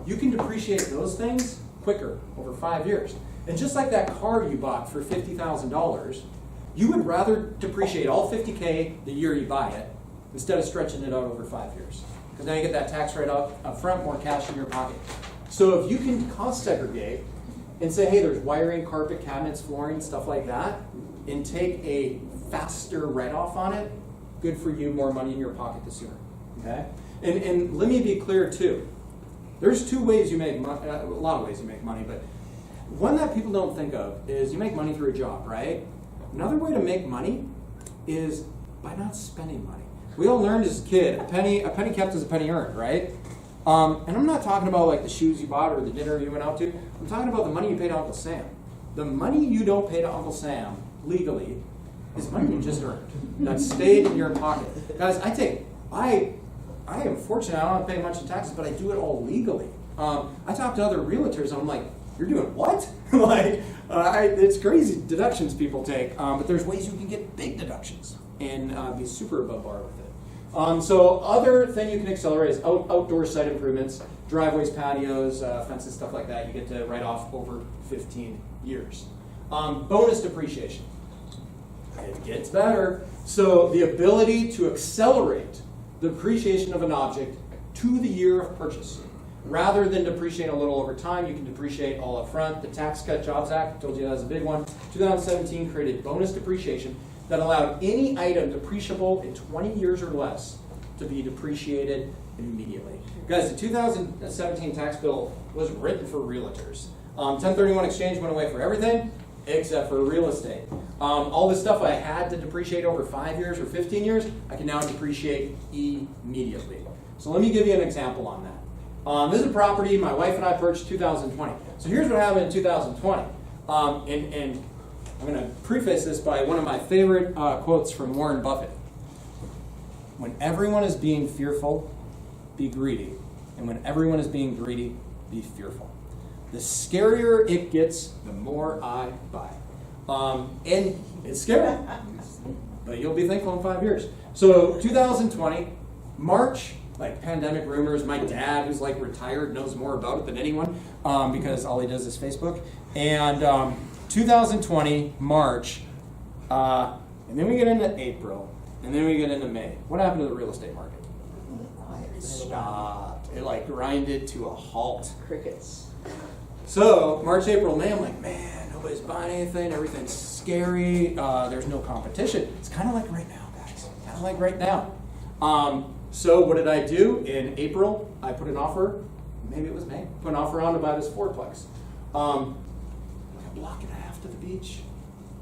you can depreciate those things quicker, over 5 years. And just like that car you bought for $50,000, you would rather depreciate all $50K the year you buy it instead of stretching it out over 5 years. Because now you get that tax write-off up front, more cash in your pocket. So if you can cost segregate and say, hey, there's wiring, carpet, cabinets, flooring, stuff like that, and take a faster write-off on it, good for you, more money in your pocket the sooner. Okay? And let me be clear too. There's two ways you make money, a lot of ways you make money, but one that people don't think of is you make money through a job, right? Another way to make money is by not spending money. We all learned as a kid, a penny kept is a penny earned, right? And I'm not talking about like the shoes you bought or the dinner you went out to. I'm talking about the money you paid to Uncle Sam. The money you don't pay to Uncle Sam legally is money you just earned that stayed in your pocket. Guys, I am fortunate. I don't have to pay much in taxes, but I do it all legally. I talk to other realtors, and I'm like, "You're doing what?" It's crazy deductions people take, but there's ways you can get big deductions and be super above bar with it. So other thing you can accelerate is outdoor site improvements, driveways, patios, fences, stuff like that. You get to write off over 15 years. Bonus depreciation. It gets better. So the ability to accelerate the depreciation of an object to the year of purchase. Rather than depreciate a little over time, you can depreciate all up front. The Tax Cut Jobs Act, I told you that was a big one. 2017 created bonus depreciation that allowed any item depreciable in 20 years or less to be depreciated immediately. Guys, the 2017 tax bill was written for realtors. 1031 exchange went away for everything except for real estate. All this stuff I had to depreciate over 5 years or 15 years, I can now depreciate immediately. So let me give you an example on that. This is a property my wife and I purchased 2020. So here's what happened in 2020. And I'm going to preface this by one of my favorite quotes from Warren Buffett. When everyone is being fearful, be greedy. And when everyone is being greedy, be fearful. The scarier it gets, the more I buy. And it's scary, but you'll be thankful in 5 years. So 2020, March, like pandemic rumors. My dad, who's like retired, knows more about it than anyone because all he does is Facebook. And 2020, March, and then we get into April, and then we get into May. What happened to the real estate market? it stopped. It like grinded to a halt. Crickets. So March, April, May, I'm like, man, nobody's buying anything. Everything's scary. There's no competition. It's kind of like right now, guys. Kind of like right now. So what did I do? In April, I put an offer. Maybe it was May. Put an offer on to buy this fourplex. A block and a half to the beach.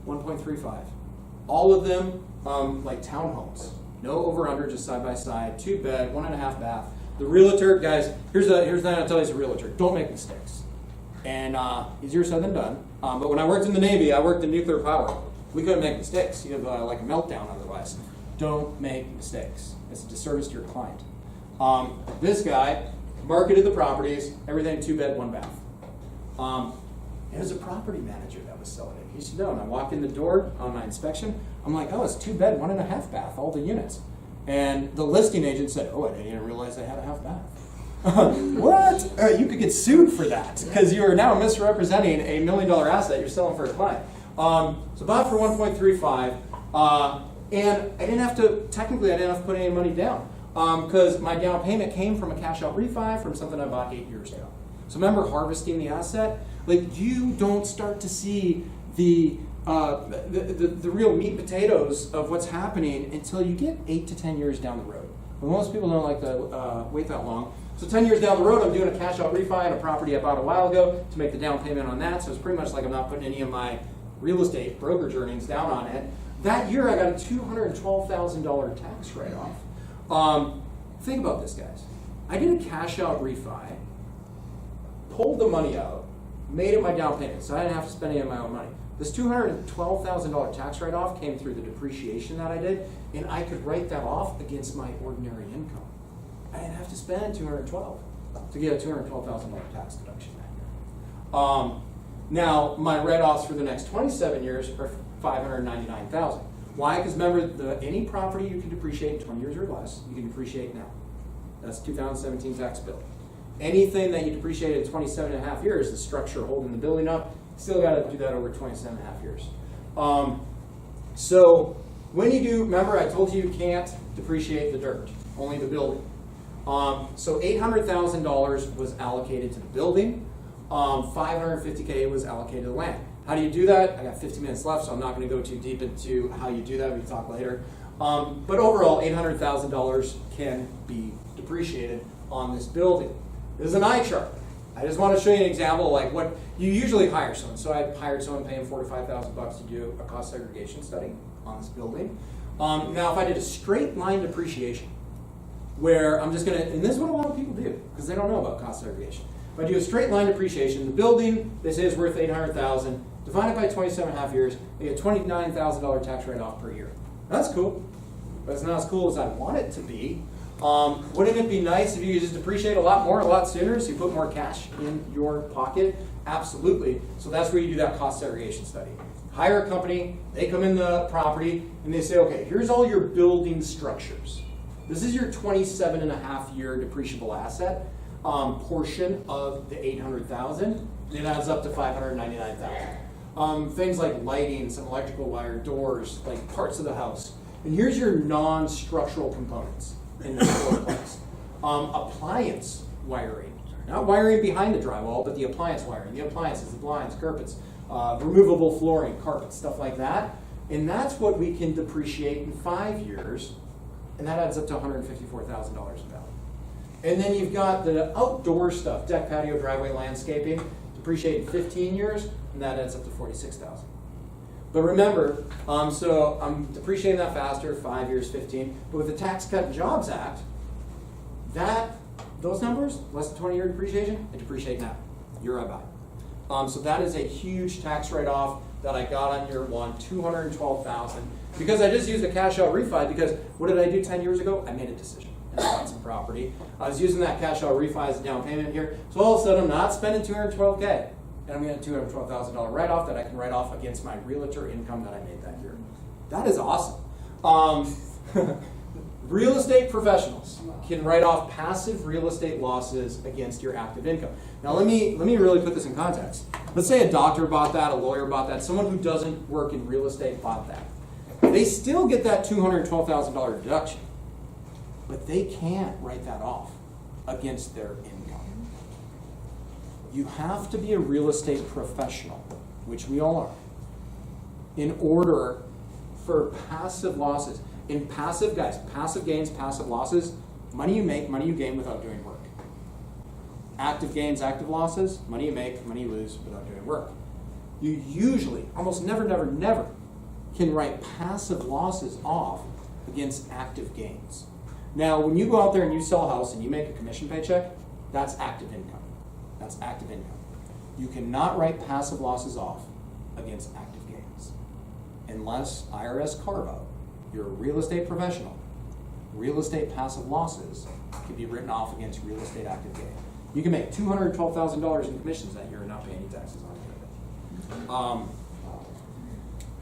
1.35. All of them like townhomes. No over/under, just side by side. 2-bed, 1.5 bath. The realtor, guys. Here's the thing I'll tell you as a realtor: don't make mistakes. And easier said than done. But when I worked in the Navy, I worked in nuclear power. We couldn't make mistakes. You have like a meltdown otherwise. Don't make mistakes. It's a disservice to your client. This guy marketed the properties, everything 2-bed, 1 bath. It was a property manager that was selling it. He said, no, and I walk in the door on my inspection. I'm like, oh, it's 2-bed, 1.5 bath, all the units. And the listing agent said, oh, I didn't even realize I had a half bath. What? You could get sued for that because you are now misrepresenting a $1 million asset you're selling for a client. So bought for 1.35, and I didn't have to put any money down because my down payment came from a cash out refi from something I bought 8 years ago. So remember harvesting the asset? Like you don't start to see the real meat and potatoes of what's happening until you get 8 to 10 years down the road. Well, most people don't like to wait that long. So 10 years down the road, I'm doing a cash out refi on a property I bought a while ago to make the down payment on that. So it's pretty much like I'm not putting any of my real estate brokerage earnings down on it. That year, I got a $212,000 tax write-off. Think about this, guys. I did a cash out refi, pulled the money out, made it my down payment, so I didn't have to spend any of my own money. This $212,000 tax write-off came through the depreciation that I did, and I could write that off against my ordinary income. I didn't have to spend $212,000 to get a $212,000 tax deduction that year. Now, my write-offs for the next 27 years are $599,000. Why? Because remember, any property you can depreciate in 20 years or less, you can depreciate now. That's 2017 tax bill. Anything that you depreciate in 27 and a half years, the structure holding the building up, still got to do that over 27 and a half years. So when you do, remember I told you can't depreciate the dirt, only the building. So $800,000 was allocated to the building. $550K was allocated to the land. How do you do that? I got 50 minutes left, so I'm not going to go too deep into how you do that. We can talk later. But overall, $800,000 can be depreciated on this building. This is an eye chart. I just want to show you an example like what you usually hire someone. So I hired someone paying $4,000 to $5,000 to do a cost segregation study on this building. Now, if I did a straight line depreciation, where I'm just going to, and this is what a lot of people do because they don't know about cost segregation. If I do a straight line depreciation, the building they say is worth $800,000. Divide it by 27 and a half years, they get $29,000 tax write-off per year. That's cool, but it's not as cool as I want it to be. Wouldn't it be nice if you could just depreciate a lot more, a lot sooner, so you put more cash in your pocket? Absolutely. So that's where you do that cost segregation study. Hire a company, they come in the property, and they say, okay, here's all your building structures. This is your 27 and a half year depreciable asset portion of the $800,000. It adds up to $599,000. Things like lighting, some electrical wire, doors, like parts of the house. And here's your non-structural components in the fourplex. Appliance wiring. Not wiring behind the drywall, but the appliance wiring. The appliances, the blinds, carpets, removable flooring, carpets, stuff like that. And that's what we can depreciate in 5 years. And that adds up to $154,000 in value. And then you've got the outdoor stuff, deck, patio, driveway, landscaping, depreciate in 15 years, and that adds up to $46,000. But remember, so I'm depreciating that faster, 5 years, 15. But with the Tax Cut and Jobs Act, those numbers, less than 20-year depreciation, I depreciate now. Year I buy. So that is a huge tax write-off that I got on year one, $212,000. Because I just used a cash out refi, because what did I do 10 years ago? I made a decision and I bought some property. I was using that cash out refi as a down payment here. So all of a sudden I'm not spending $212K. And I'm getting a $212,000 write-off that I can write off against my realtor income that I made that year. That is awesome. Real estate professionals can write off passive real estate losses against your active income. Now let me really put this in context. Let's say a doctor bought that, a lawyer bought that, someone who doesn't work in real estate bought that. They still get that $212,000 deduction. but they can't write that off against their income. You have to be a real estate professional, which we all are, in order for passive losses. In passive, guys, passive gains, passive losses, money you make, money you gain without doing work. Active gains, active losses, money you make, money you lose without doing work. You usually, almost never can write passive losses off against active gains. Now, when you go out there and you sell a house and you make a commission paycheck, that's active income. That's active income. You cannot write passive losses off against active gains unless IRS carve out. You're a real estate professional. Real estate passive losses can be written off against real estate active gain. You can make $212,000 in commissions that year and not pay any taxes on it.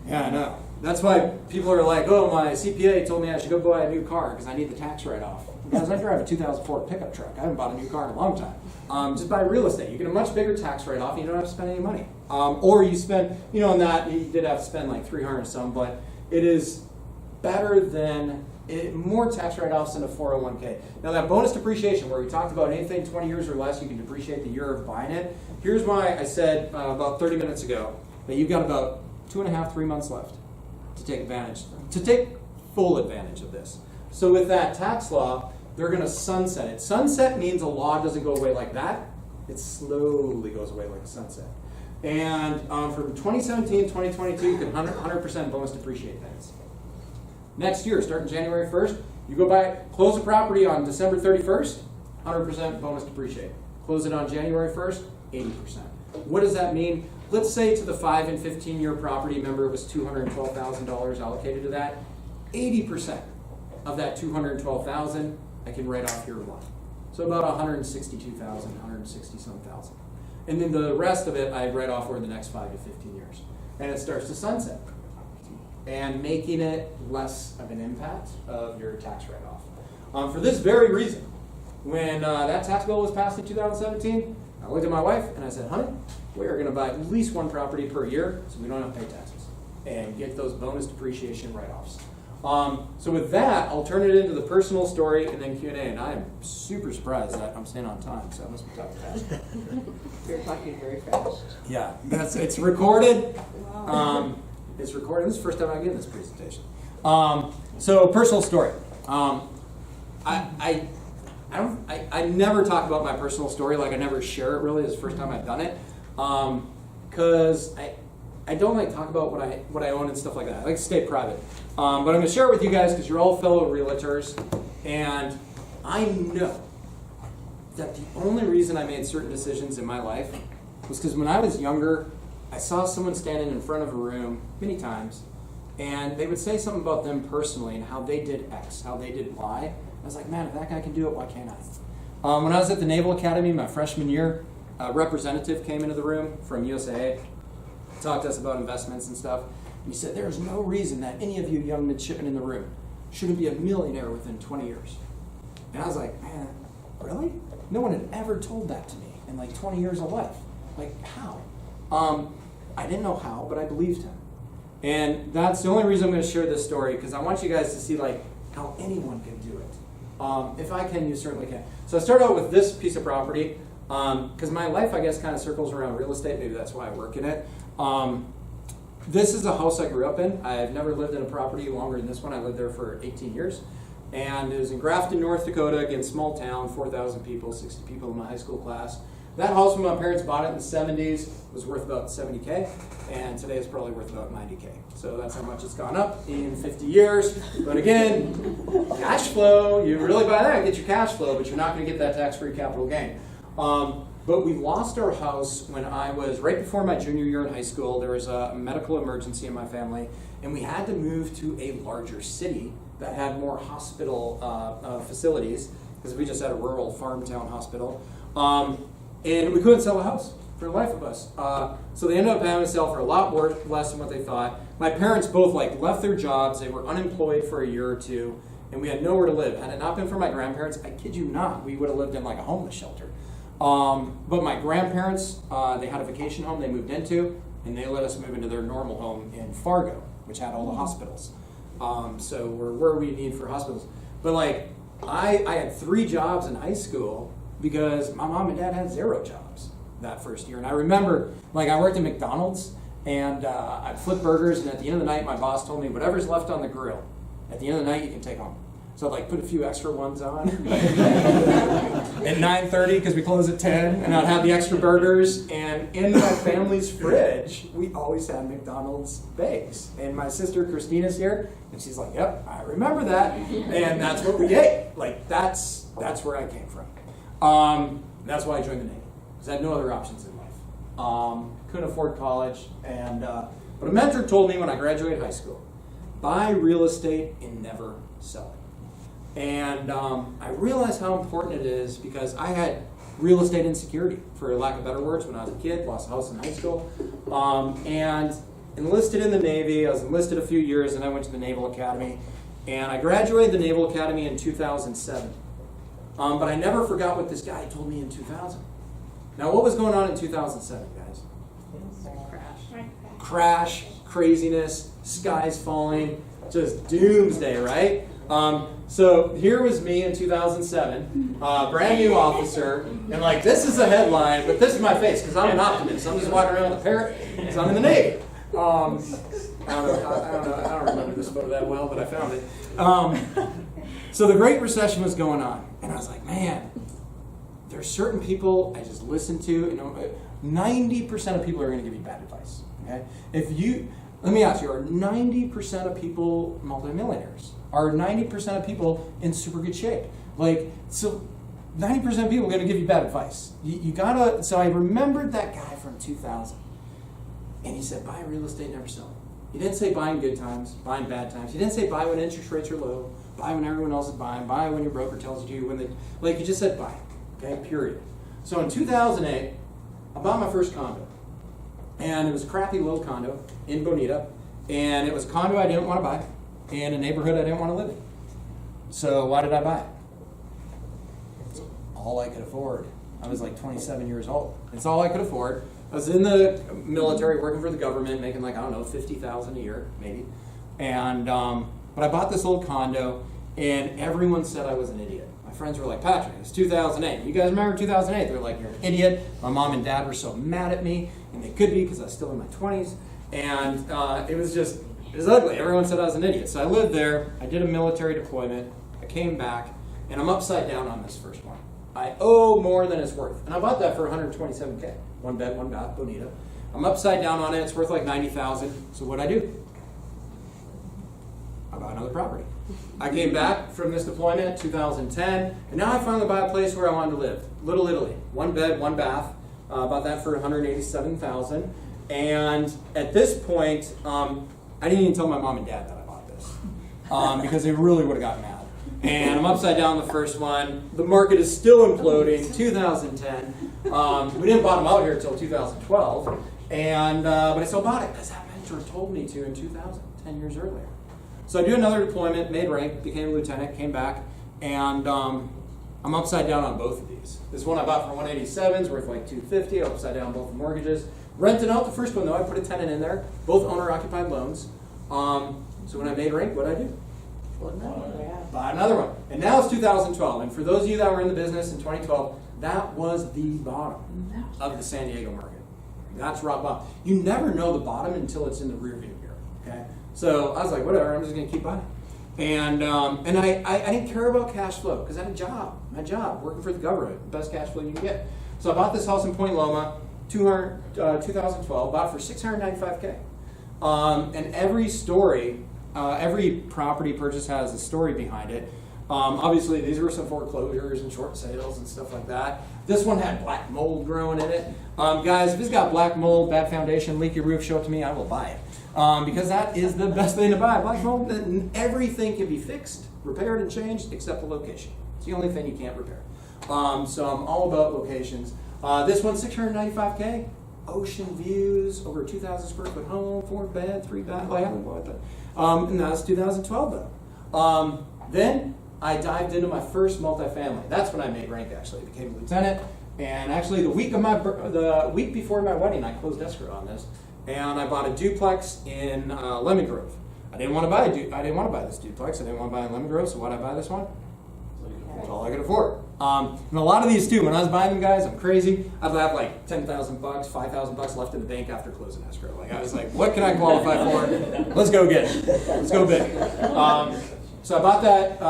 Yeah, I know. That's why people are like, oh, my CPA told me I should go buy a new car because I need the tax write-off. Guys, I drive a 2004 pickup truck. I haven't bought a new car in a long time. Just buy real estate. You get a much bigger tax write-off and you don't have to spend any money. Or you spend, on that, you did have to spend like $300 or some, but it is better than, more tax write-offs than a 401k. Now that bonus depreciation, where we talked about anything 20 years or less, you can depreciate the year of buying it. Here's why I said about 30 minutes ago that you've got about 2.5, 3 months left to take full advantage of this. So with that tax law, they're going to sunset it. Sunset means a law doesn't go away like that. It slowly goes away like a sunset. And from 2017 to 2022, you can 100% bonus depreciate things. Next year, starting January 1st, you go buy, close a property on December 31st, 100% bonus depreciate. Close it on January 1st, 80%. What does that mean? Let's say to the 5 and 15-year property, remember it was $212,000 allocated to that. 80% of that $212,000 I can write off year one. So about $162,000, $160-some. And then the rest of it I write off over the next 5 to 15 years. And it starts to sunset. And making it less of an impact of your tax write-off. For this very reason, when that tax bill was passed in 2017, I looked at my wife and I said, honey, we are going to buy at least one property per year so we don't have to pay taxes and get those bonus depreciation write-offs. So with that, I'll turn it into the personal story and then Q&A. And I am super surprised that I'm staying on time, so I must be talking fast. You're talking very fast. Yeah, it's recorded. Wow. It's recorded. This is the first time I give this presentation. So personal story. I never talk about my personal story. Like I never share it really. This is the first time I've done it. Because I don't like to talk about what I own and stuff like that. I like to stay private. But I'm going to share it with you guys because you're all fellow realtors. And I know that the only reason I made certain decisions in my life was because when I was younger, I saw someone standing in front of a room many times, and they would say something about them personally and how they did X, how they did Y. I was like, man, if that guy can do it, why can't I? When I was at the Naval Academy my freshman year, a representative came into the room from USAA, talked to us about investments and stuff. And he said, there's no reason that any of you young midshipmen in the room shouldn't be a millionaire within 20 years. And I was like, man, really? No one had ever told that to me in like 20 years of life. Like, how? I didn't know how, but I believed him. And that's the only reason I'm going to share this story, because I want you guys to see like how anyone can do it. If I can, you certainly can. So I started out with this piece of property, because my life, I guess, kind of circles around real estate. Maybe that's why I work in it. This is a house I grew up in. I've never lived in a property longer than this one. I lived there for 18 years. And it was in Grafton, North Dakota, again, small town, 4,000 people, 60 people in my high school class. That house, when my parents bought it in the 70s, was worth about $70K, and today it's probably worth about $90K. So that's how much it's gone up in 50 years. But again, cash flow, you really buy that, get your cash flow, but you're not going to get that tax-free capital gain. But we lost our house when I was, right before my junior year in high school. There was a medical emergency in my family, and we had to move to a larger city that had more hospital facilities, because we just had a rural farm town hospital. And we couldn't sell a house for the life of us. So they ended up having to sell for a lot more, less than what they thought. My parents both left their jobs. They were unemployed for a year or two, and we had nowhere to live. Had it not been for my grandparents, I kid you not, we would have lived in like a homeless shelter. But my grandparents, they had a vacation home they moved into, and they let us move into their normal home in Fargo, which had all the hospitals. So we're where we need for hospitals. But I had 3 jobs in high school because my mom and dad had 0 jobs that first year. And I remember, like, I worked at McDonald's, and I'd flip burgers, and at the end of the night, my boss told me, whatever's left on the grill, at the end of the night, you can take home. So I'd like put a few extra ones on at 9:30 because we close at 10, and I'd have the extra burgers. And in my family's fridge, we always had McDonald's bakes. And my sister Christina's here, and she's like, "Yep, I remember that," and that's what we ate. Like that's where I came from. That's why I joined the Navy, because I had no other options in life. Couldn't afford college, and but a mentor told me when I graduated high school, buy real estate and never sell it. And I realized how important it is because I had real estate insecurity, for lack of better words, when I was a kid, lost a house in high school, and enlisted in the Navy. I was enlisted a few years, and I went to the Naval Academy, and I graduated the Naval Academy in 2007. But I never forgot what this guy told me in 2000. Now, what was going on in 2007, guys? Crash, craziness, skies falling, just doomsday, right? So here was me in 2007, brand new officer, and like this is a headline, but this is my face because I'm an optimist. I'm just walking around with a parrot because I'm in the Navy. I don't remember this photo that well, but I found it. So the Great Recession was going on, and I was like, man, there's certain people I just listen to. You know, 90% of people are going to give you bad advice. Okay, let me ask you: are 90% of people multi-millionaires? Are 90% of people in super good shape? Like, so 90% of people are going to give you bad advice. You gotta. So I remembered that guy from 2000, and he said, buy real estate, never sell it. He didn't say buy in good times, buy in bad times. He didn't say buy when interest rates are low, buy when everyone else is buying, buy when your broker tells you to, when they, like he just said buy, okay, period. So in 2008, I bought my first condo. And it was a crappy little condo in Bonita, and it was a condo I didn't want to buy in a neighborhood I didn't want to live in. So why did I buy it? It's all I could afford. I was like 27 years old. It's all I could afford. I was in the military working for the government, making like, I don't know, $50,000 a year, maybe. And but I bought this old condo, and everyone said I was an idiot. My friends were like, Patrick, it's 2008. You guys remember 2008? They were like, you're an idiot. My mom and dad were so mad at me, and they could be because I was still in my 20s. And it was ugly. Everyone said I was an idiot. So I lived there. I did a military deployment. I came back, and I'm upside down on this first one. I owe more than it's worth. And I bought that for $127K. 1 bed, 1 bath, Bonita. I'm upside down on it. It's worth like $90,000. So what'd I do? I bought another property. I came back from this deployment, 2010, and now I finally buy a place where I wanted to live. Little Italy, 1 bed, 1 bath. Bought that for $187,000. And at this point, I didn't even tell my mom and dad that I bought this because they really would have gotten mad. And I'm upside down on the first one. The market is still imploding. 2010. We didn't bottom out here until 2012, and but I still bought it because that mentor told me to in 2000, 10 years earlier. So I do another deployment, made rank, became a lieutenant, came back, and I'm upside down on both of these. This one I bought for 187, is worth like 250. I'm upside down both the mortgages. Rented out the first one though, I put a tenant in there, both owner-occupied loans. So when I made rank, what did I do? Bought another one. And now it's 2012. And for those of you that were in the business in 2012, that was the bottom of the San Diego market. That's rock bottom. You never know the bottom until it's in the rear view mirror. Okay. So I was like, whatever, I'm just going to keep buying. And I didn't care about cash flow because I had a job. My job, working for the government, best cash flow you can get. So I bought this house in Point Loma, 2012, bought for $695K. And every story, every property purchase has a story behind it. Obviously, these were some foreclosures and short sales and stuff like that. This one had black mold growing in it. Guys, if it's got black mold, bad foundation, leaky roof, show it to me, I will buy it. Because that is the best thing to buy. Black mold, everything can be fixed, repaired, and changed except the location. It's the only thing you can't repair. So I'm all about locations. This one's $695K. Ocean views, over 2,000 square foot home, 4 bed, 3 bath. I haven't bought that. And that's 2012 though. Then I dived into my first multifamily. That's when I made rank. Actually, I became a lieutenant. And actually, the week before my wedding, I closed escrow on this, and I bought a duplex in Lemon Grove. I didn't want to buy this duplex. I didn't want to buy in Lemon Grove. So why did I buy this one? That's all I could afford. And a lot of these too, when I was buying them, guys, I'm crazy. I'd have like $10,000, $5,000 left in the bank after closing escrow. Like I was like, what can I qualify for? Let's go get it. Let's go big. So I bought that,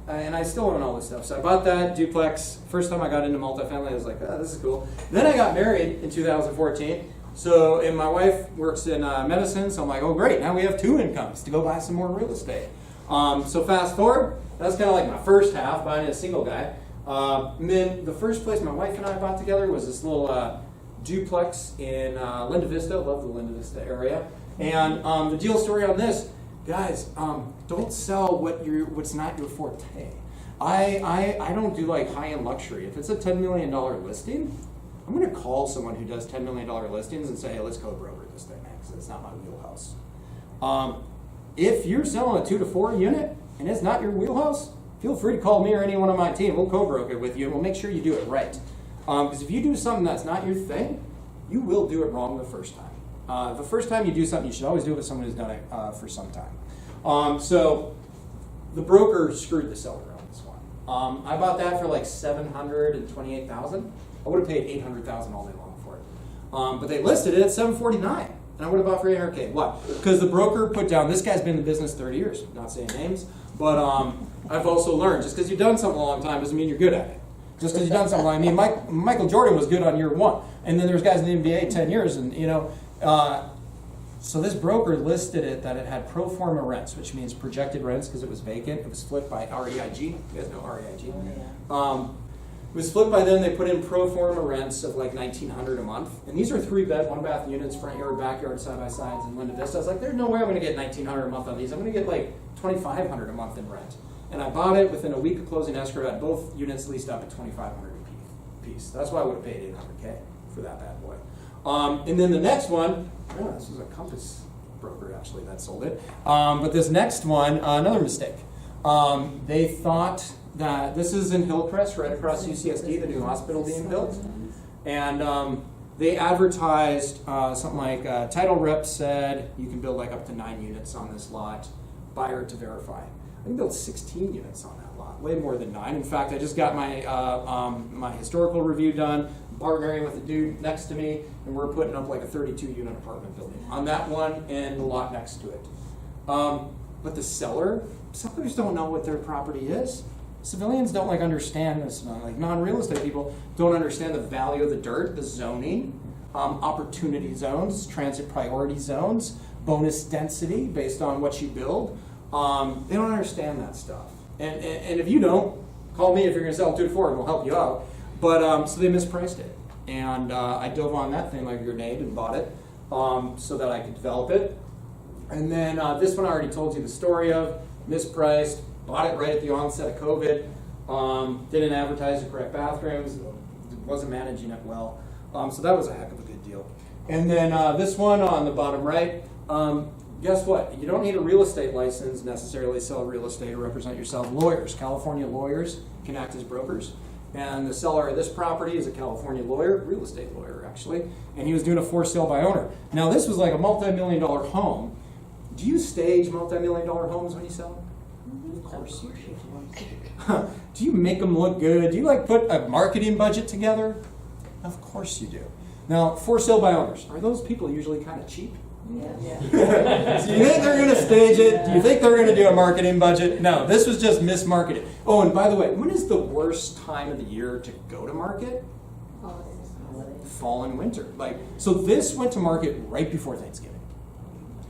and I still own all this stuff. So I bought that duplex. First time I got into multifamily, I was like, oh, this is cool. Then I got married in 2014. So, and my wife works in medicine, so I'm like, oh great, now we have 2 incomes to go buy some more real estate. So fast forward, that's kind of like my first half, buying a single guy. And then the first place my wife and I bought together was this little duplex in Linda Vista. Love the Linda Vista area. And the deal story on this, guys, don't sell what's not your forte. I don't do like high-end luxury. If it's a $10 million listing, I'm going to call someone who does $10 million listings and say, hey, let's co-broker this thing, man, because it's not my wheelhouse. If you're selling a 2 to 4 unit and it's not your wheelhouse, feel free to call me or anyone on my team. We'll co-broker it with you, and we'll make sure you do it right. Because if you do something that's not your thing, you will do it wrong the first time. The first time you do something, you should always do it with someone who's done it for some time. So the broker screwed the seller on this one. I bought that for like $728,000. I would have paid $800,000 all day long for it. But they listed it at $749,000. And I would have bought for $800K. Why? Because the broker put down, this guy's been in the business 30 years, not saying names, but I've also learned, just because you've done something a long time doesn't mean you're good at it. Just because you've done something, I mean, Michael Jordan was good on year 1, and then there's guys in the NBA 10 years, and so this broker listed it that it had pro forma rents, which means projected rents because it was vacant. It was flipped by REIG. You guys know REIG. It was flipped by them. They put in pro forma rents of like $1,900 a month. And these are 3-bed, 1-bath units, front yard, backyard, side-by-sides in Linda Vista. I was like, there's no way I'm going to get $1,900 a month on these. I'm going to get like $2,500 a month in rent. And I bought it within a week of closing escrow. I had both units leased up at $2,500 a piece. That's why I would have paid $800K for that bad boy. And then the next one, this was a Compass broker actually that sold it. But this next one, another mistake. They thought that this is in Hillcrest, right across UCSD, the new hospital being built. And they advertised something like title rep said you can build like up to 9 units on this lot, buyer to verify. I can build 16 units on that lot, way more than 9. In fact, I just got my my historical review done, partnering with the dude next to me, and we're putting up like a 32-unit apartment building on that one and the lot next to it. But the sellers don't know what their property is. Civilians don't like understand this, like non-real estate people don't understand the value of the dirt, the zoning, opportunity zones, transit priority zones, bonus density based on what you build. They don't understand that stuff. And if you don't, call me if you're going to sell 2 to 4 and we'll help you out. But so they mispriced it. And I dove on that thing like a grenade and bought it so that I could develop it. And then this one I already told you the story of, mispriced, bought it right at the onset of COVID, didn't advertise the correct bathrooms, wasn't managing it well. So that was a heck of a good deal. And then this one on the bottom right, guess what? You don't need a real estate license necessarily to sell real estate or represent yourself. Lawyers, California lawyers can act as brokers. And the seller of this property is a California lawyer, real estate lawyer actually, and he was doing a for sale by owner. Now this was like a multi-million-dollar home. Do you stage multi-million-dollar homes when you sell them? Of course you do. Do you make them look good? Do you like put a marketing budget together? Of course you do. Now, for sale by owners, are those people usually kind of cheap? Yeah. So you think they're going to stage it? Do you think they're going to do a marketing budget? No, this was just mismarketed. Oh, and by the way, when is the worst time of the year to go to market? Fall and winter. So this went to market right before Thanksgiving.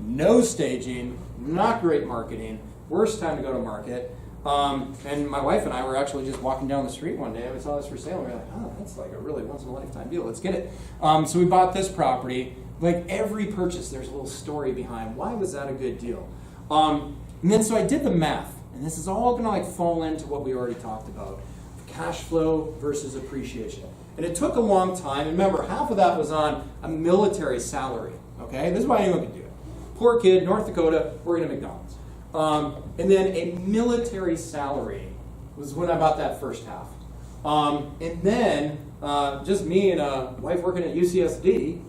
No staging, not great marketing, worst time to go to market. And my wife and I were actually just walking down the street one day and we saw this for sale and we were like, oh, that's like a really once-in-a-lifetime deal. Let's get it. So we bought this property. Like every purchase, there's a little story behind why was that a good deal. And then so I did the math, and this is all going to like fall into what we already talked about, cash flow versus appreciation. And it took a long time. And remember, half of that was on a military salary. Okay, this is why anyone can do it. Poor kid, North Dakota, working at McDonald's. And then a military salary was when I bought that first half. And then just me and a wife working at UCSD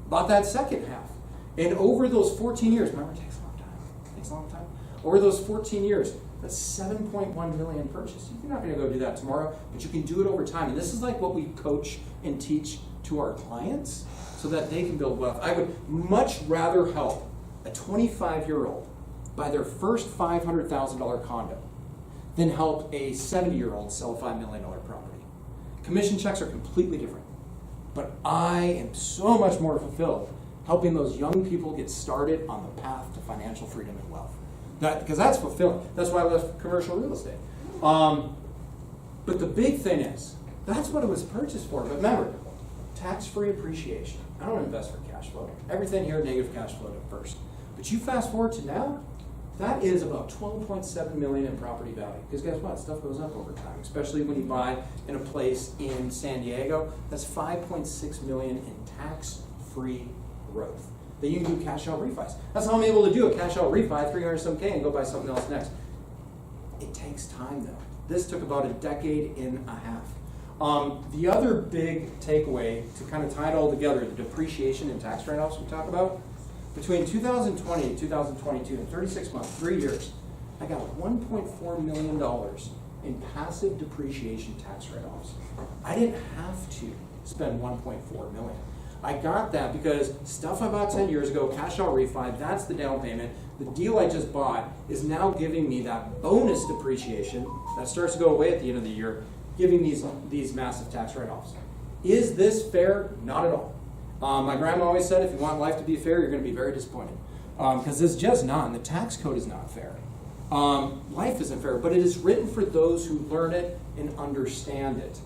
bought that second half. And over those 14 years, remember it takes a long time. Over those 14 years, That's 7.1 million purchase. You're not going to go do that tomorrow, but you can do it over time. And this is like what we coach and teach to our clients so that they can build wealth. I would much rather help a 25-year-old buy their first $500,000 condo than help a 70-year-old sell a $5 million property. Commission checks are completely different. But I am so much more fulfilled helping those young people get started on the path to financial freedom and wealth. Because that's fulfilling. That's why I left commercial real estate. But the big thing is, that's what it was purchased for. But remember, tax-free appreciation. I don't invest for cash flow. Everything here, negative cash flow at first. But you fast forward to now, that is about $12.7 million in property value. Because guess what? Stuff goes up over time, especially when you buy in a place in San Diego. That's $5.6 million in tax-free growth that you can do cash out refis. That's how I'm able to do a cash out refi, 300-some-K, and go buy something else next. It takes time though. This took about a decade and a half. The other big takeaway to kind of tie it all together, the depreciation and tax write-offs we talk about, between 2020 and 2022, in 36 months, 3 years, I got $1.4 million in passive depreciation tax write-offs. I didn't have to spend $1.4 million. I got that because stuff I bought 10 years ago, cash out refi, that's the down payment. The deal I just bought is now giving me that bonus depreciation that starts to go away at the end of the year, giving these massive tax write-offs. Is this fair? Not at all. My grandma always said, if you want life to be fair, you're going to be very disappointed. Because it's just not, and the tax code is not fair. Life isn't fair, but it is written for those who learn it and understand it.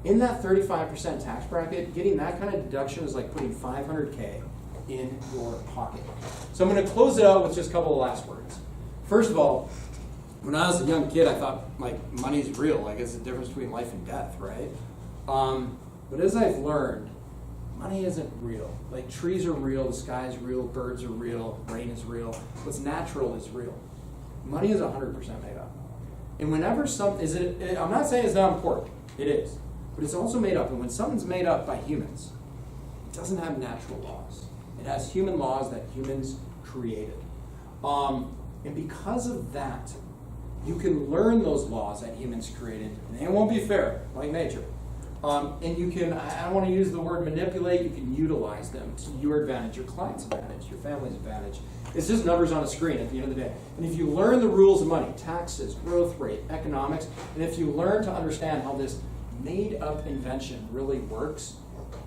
In that 35% tax bracket, getting that kind of deduction is like putting $500K in your pocket. So I'm going to close it out with just a couple of last words. First of all, when I was a young kid, I thought like money's real. Like it's the difference between life and death, right? But as I've learned, money isn't real. Like trees are real, the sky is real, birds are real, rain is real. What's natural is real. Money is 100% made up. And whenever something, I'm not saying it's not important. It is. But it's also made up. And when something's made up by humans, it doesn't have natural laws. It has human laws that humans created. And because of that, you can learn those laws that humans created. And they won't be fair, like nature. And you can, I don't want to use the word manipulate, you can utilize them to your advantage, your client's advantage, your family's advantage. It's just numbers on a screen at the end of the day. And if you learn the rules of money, taxes, growth rate, economics, and if you learn to understand how this made-up invention really works,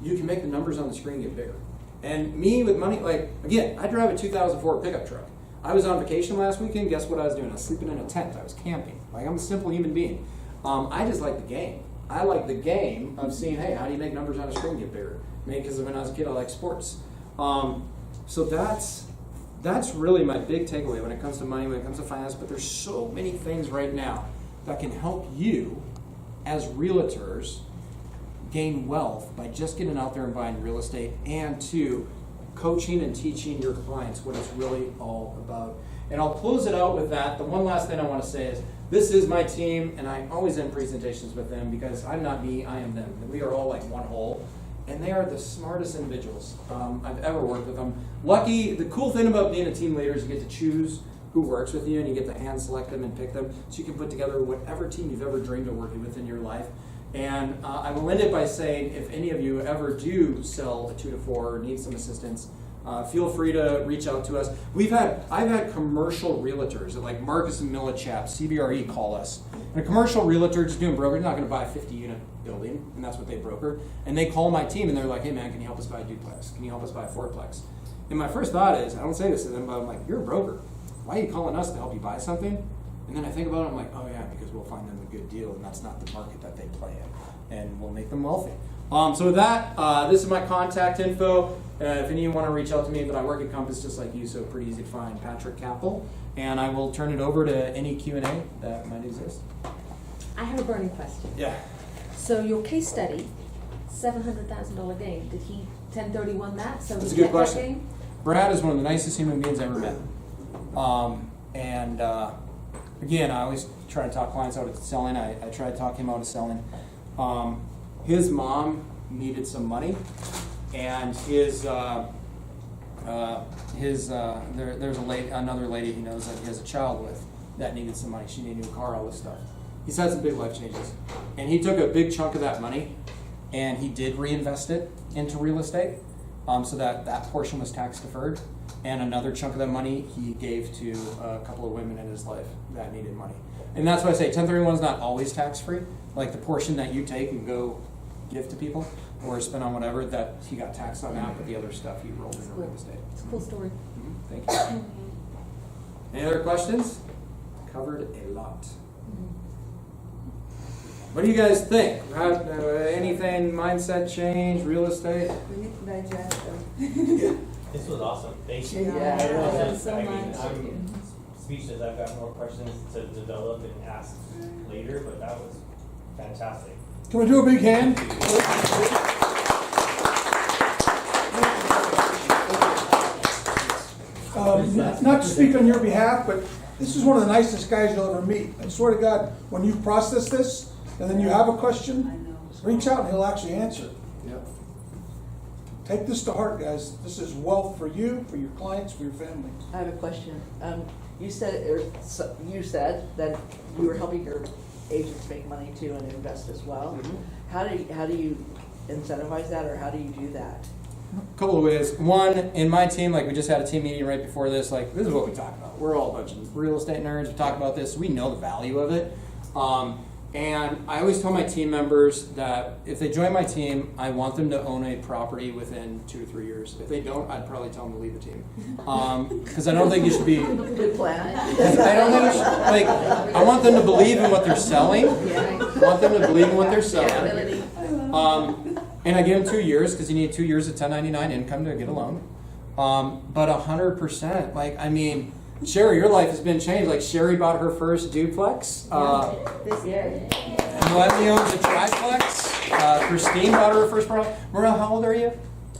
you can make the numbers on the screen get bigger. And me with money, like, again, I drive a 2004 pickup truck. I was on vacation last weekend, guess what I was doing? I was sleeping in a tent, I was camping. Like, I'm a simple human being. I just like the game. I like the game of seeing, hey, how do you make numbers on a screen get bigger? Maybe because when I was a kid, I liked sports. So that's really my big takeaway when it comes to money, when it comes to finance. But there's so many things right now that can help you as realtors gain wealth by just getting out there and buying real estate, and to coaching and teaching your clients what it's really all about. And I'll close it out with that. The one last thing I want to say is, this is my team, and I always end presentations with them because I'm not me, I am them. We are all like one whole, and they are the smartest individuals I've ever worked with them. Lucky, the cool thing about being a team leader is you get to choose who works with you, and you get to hand select them and pick them, so you can put together whatever team you've ever dreamed of working with in your life. And I will end it by saying, if any of you ever do sell a 2 to 4 or need some assistance, feel free to reach out to us. I've had commercial realtors like Marcus and Millichap, CBRE, call us. And a commercial realtor just doing brokerage, not going to buy a 50-unit building, and that's what they broker. And they call my team and they're like, hey man, can you help us buy a duplex? Can you help us buy a fourplex? And my first thought is, I don't say this to them, but I'm like, you're a broker. Why are you calling us to help you buy something? And then I think about it, I'm like, oh yeah, because we'll find them a good deal, and that's not the market that they play in, and we'll make them wealthy. So with that, this is my contact info. If any of you want to reach out to me, but I work at Compass just like you, so pretty easy to find. Patrick Kappel, and I will turn it over to any Q&A that might exist. I have a burning question. Yeah. So your case study, $700,000 gain, did he 1031 that? So That's a he good get question. that gain? Brad is one of the nicest human beings I ever met. Again, I always try to talk clients out of selling. I try to talk him out of selling. His mom needed some money, and his there's another lady he knows that he has a child with that needed some money. She needed a new car, all this stuff. He's had some big life changes. And he took a big chunk of that money and he did reinvest it into real estate, so that portion was tax deferred. And another chunk of that money he gave to a couple of women in his life that needed money. And that's why I say 1031 is not always tax-free. Like the portion that you take and go give to people or spend on whatever, that he got taxed on that, but the other stuff he rolled into real estate. It's a cool story. Thank you. Any other questions? Covered a lot. What do you guys think? Anything, mindset change, real estate? We need to digest them. This was awesome. Thank you. Yeah, thank you so I mean, much. I'm speechless. I've got more questions to develop and ask later, but that was fantastic. Can we do a big hand? Not to speak on your behalf, but this is one of the nicest guys you'll ever meet. I swear to God, when you process this and then you have a question, reach out and he'll actually answer. Yep. Take this to heart, guys. This is wealth for you, for your clients, for your family. I have a question. You said that you were helping your agents make money too and invest as well. Mm-hmm. How do you incentivize that, or how do you do that? A couple of ways. One, in my team, like we just had a team meeting right before this, like this is what we talk about. We're all a bunch of real estate nerds. We talk about this. We know the value of it. And I always tell my team members that if they join my team, I want them to own a property within 2 to 3 years. If they don't, I'd probably tell them to leave the team. Because I don't think you should be... Good plan. I don't think you should, like, I want them to believe in what they're selling. I want them to believe in what they're selling. And I give them 2 years because you need 2 years of 1099 income to get a loan. But 100%, like, I mean, Sherry, your life has been changed. Like, Sherry bought her first duplex. This year. Melanie owns a triplex. Christine bought her first property. Morel, how old are you?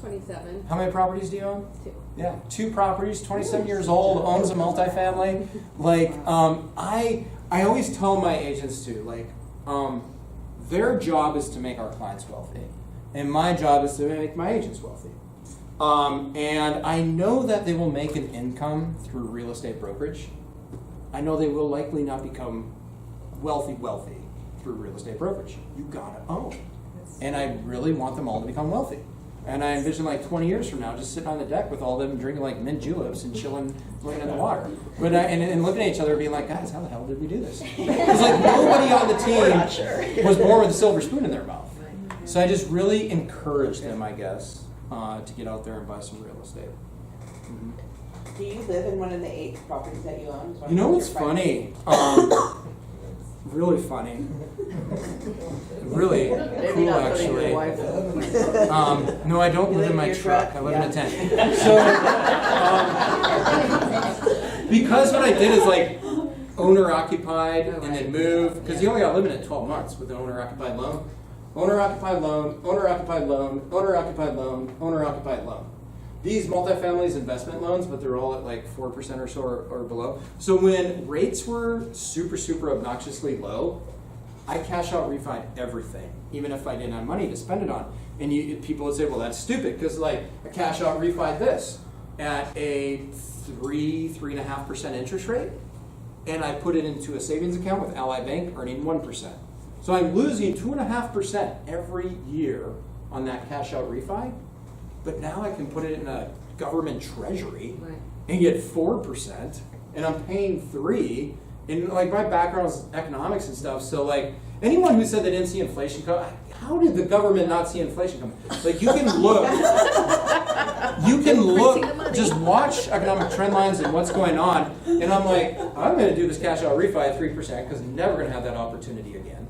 27. How many properties do you own? 2. Yeah, 2 properties, 27 years old, owns a multifamily. Like, I always tell my agents too, like, their job is to make our clients wealthy. And my job is to make my agents wealthy. And I know that they will make an income through real estate brokerage. I know they will likely not become wealthy through real estate brokerage. You gotta own. And I really want them all to become wealthy. And I envision like 20 years from now just sitting on the deck with all of them drinking like mint juleps and chilling, looking at the water. But and looking at each other being like, guys, how the hell did we do this? Because like nobody on the team was born with a silver spoon in their mouth. So I just really encourage them, I guess, to get out there and buy some real estate. Do you live in one of the 8 properties that you own? You know what's funny? Really funny. Really Maybe cool, not putting actually. your wife No, I don't You live in my your truck. I live in a Yeah. tent. So, because what I did is like owner occupied and then moved, because you only got limited 12 months with the owner occupied loan. Owner occupied loan, owner occupied loan, owner occupied loan, owner occupied loan. These multifamilies investment loans, but they're all at like 4% or so or below. So when rates were super obnoxiously low, I cash out refi everything, even if I didn't have money to spend it on. And people would say, well, that's stupid, because like a cash out refi this at a 3.5% interest rate, and I put it into a savings account with Ally Bank earning 1%. So I'm losing 2.5% every year on that cash out refi, but now I can put it in a government treasury and get 4%, and I'm paying 3%. And like my background is economics and stuff, so like anyone who said they didn't see inflation come, how did the government not see inflation come? Like you can look, just watch economic trend lines and what's going on, and I'm like, I'm going to do this cash out refi at 3% because I'm never going to have that opportunity again.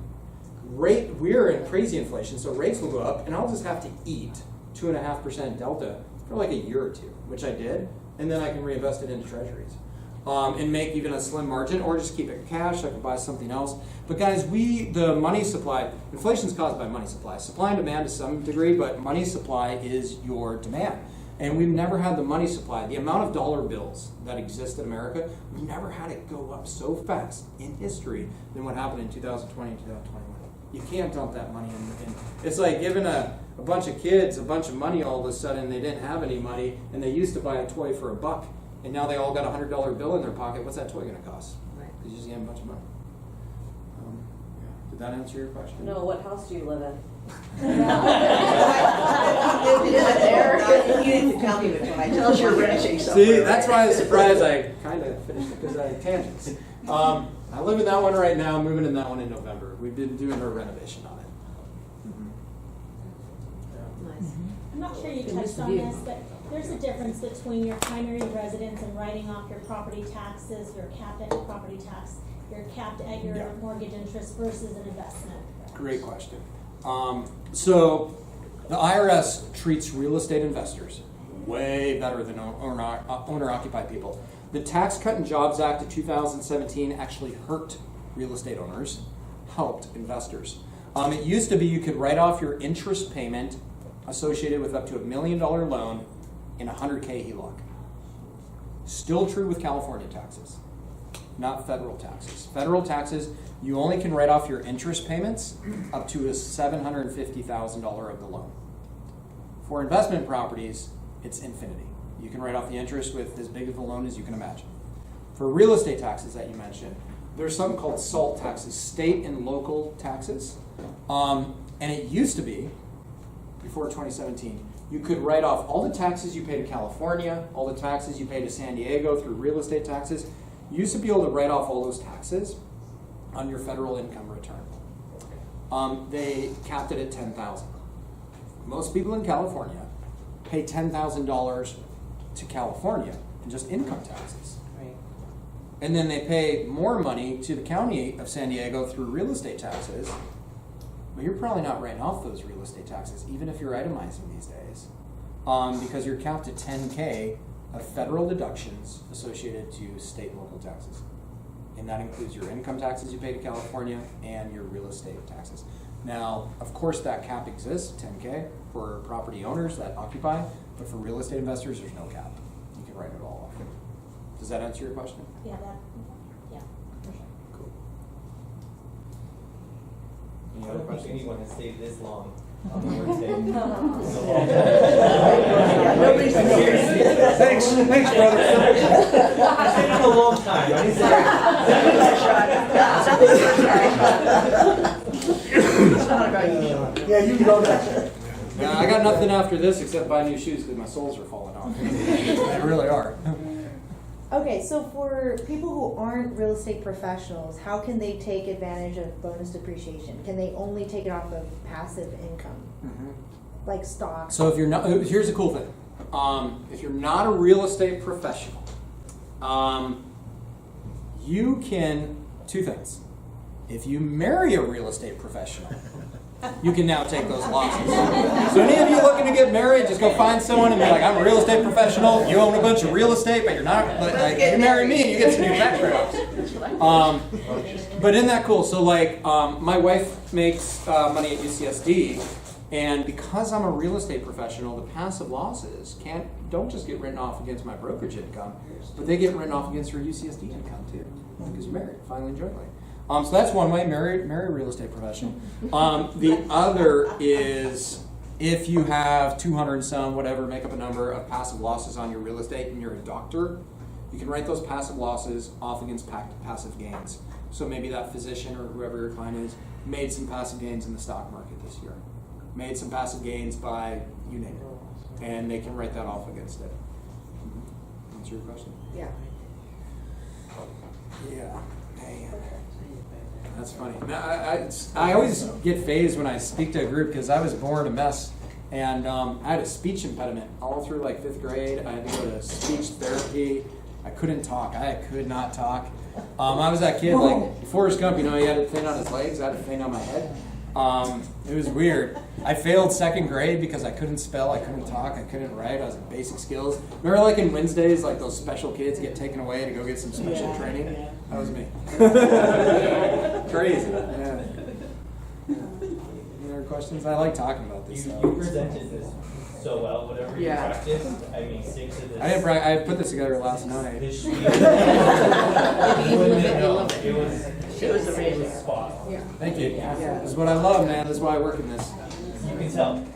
We're in crazy inflation, so rates will go up, and I'll just have to eat 2.5% delta for like a year or 2, which I did, and then I can reinvest it into treasuries. And make even a slim margin, or just keep it cash. I can buy something else. But guys, the money supply, inflation is caused by money supply. Supply and demand to some degree, but money supply is your demand. And we've never had the money supply. The amount of dollar bills that exist in America, we've never had it go up so fast in history than what happened in 2020 and 2021. You can't dump that money in. It's like giving a bunch of kids a bunch of money all of a sudden. They didn't have any money, and they used to buy a toy for $1, and now they all got a $100 bill in their pocket. What's that toy going to cost? Right. Because you just gave them a bunch of money. Did that answer your question? No, what house do you live in? You didn't tell me which one. I Tell us just your wanted to- renting somewhere. See, that's why I was surprised I kind of finished it because I had tangents. I live in that one right now, moving in that one in November. We've been doing a renovation on it. Nice. I'm not sure you Good touched listen on to you. this, but there's a difference between your primary residence and writing off your property taxes, you're capped at your property tax, you're capped at your Yeah. mortgage interest versus an investment. Great question. So the IRS treats real estate investors way better than owner-occupied people. The Tax Cut and Jobs Act of 2017 actually hurt real estate owners, helped investors. It used to be you could write off your interest payment associated with up to $1 million loan in a $100K HELOC. Still true with California taxes, not federal taxes. Federal taxes, you only can write off your interest payments up to a $750,000 of the loan. For investment properties, it's infinity. You can write off the interest with as big of a loan as you can imagine. For real estate taxes that you mentioned, there's something called SALT taxes, state and local taxes. And it used to be, before 2017, you could write off all the taxes you pay to California, all the taxes you pay to San Diego through real estate taxes. You used to be able to write off all those taxes on your federal income return. They capped it at $10,000. Most people in California pay $10,000 to California in just income taxes. Right. And then they pay more money to the county of San Diego through real estate taxes. But you're probably not writing off those real estate taxes, even if you're itemizing these days, because you're capped at $10K of federal deductions associated to state and local taxes. And that includes your income taxes you pay to California and your real estate taxes. Now, of course, that cap exists, $10K, for property owners that occupy, but for real estate investors, there's no cap. You can write it all off. Does that answer your question? Yeah, for sure. Cool. I Any other don't think questions? anyone has stayed this long on the workday. Nobody's Thanks, brother. It's been a long time. I It's not about you, Sean. Yeah, you can go next. Yeah, I got nothing after this except buy new shoes because my soles are falling off. They really are. Okay, so for people who aren't real estate professionals, how can they take advantage of bonus depreciation? Can they only take it off of passive income, like stocks? So if you're not, here's the cool thing. If you're not a real estate professional, you can, two things. If you marry a real estate professional, you can now take those losses. So any of you looking to get married, just go find someone and be like, I'm a real estate professional, you own a bunch of real estate, but you're not, but like, you marry me, you get some new tax write-offs. But isn't that cool? So like, my wife makes money at UCSD, and because I'm a real estate professional, the passive losses don't just get written off against my brokerage income, but they get written off against her UCSD income too, because you're married, finally and jointly. So that's one way, marry a real estate professional. The other is if you have 200 and some, whatever, make up a number of passive losses on your real estate and you're a doctor, you can write those passive losses off against passive gains. So maybe that physician or whoever your client is made some passive gains in the stock market this year, made some passive gains by, you name it, and they can write that off against it. Answer your question? Yeah. Yeah. Man. That's funny. I always get fazed when I speak to a group because I was born a mess, and I had a speech impediment all through like 5th grade. I had to go to speech therapy. I couldn't talk. I could not talk. I was that kid like Forrest Gump. You know, he had a thing on his legs. I had a thing on my head. It was weird. I failed 2nd grade because I couldn't spell, I couldn't talk, I couldn't write. I was in basic skills. Remember, like in Wednesdays, like those special kids get taken away to go get some special training. That was me. Crazy. Yeah. Any other questions? I like talking about this. You stuff. presented this so well, whatever you Yeah. practiced. I mean, 6 of this. I put this together last night. This spiel. It was It was amazing. Spot on. Yeah. Thank you. Yeah. This is what I love, man. This is why I work in this. You can tell.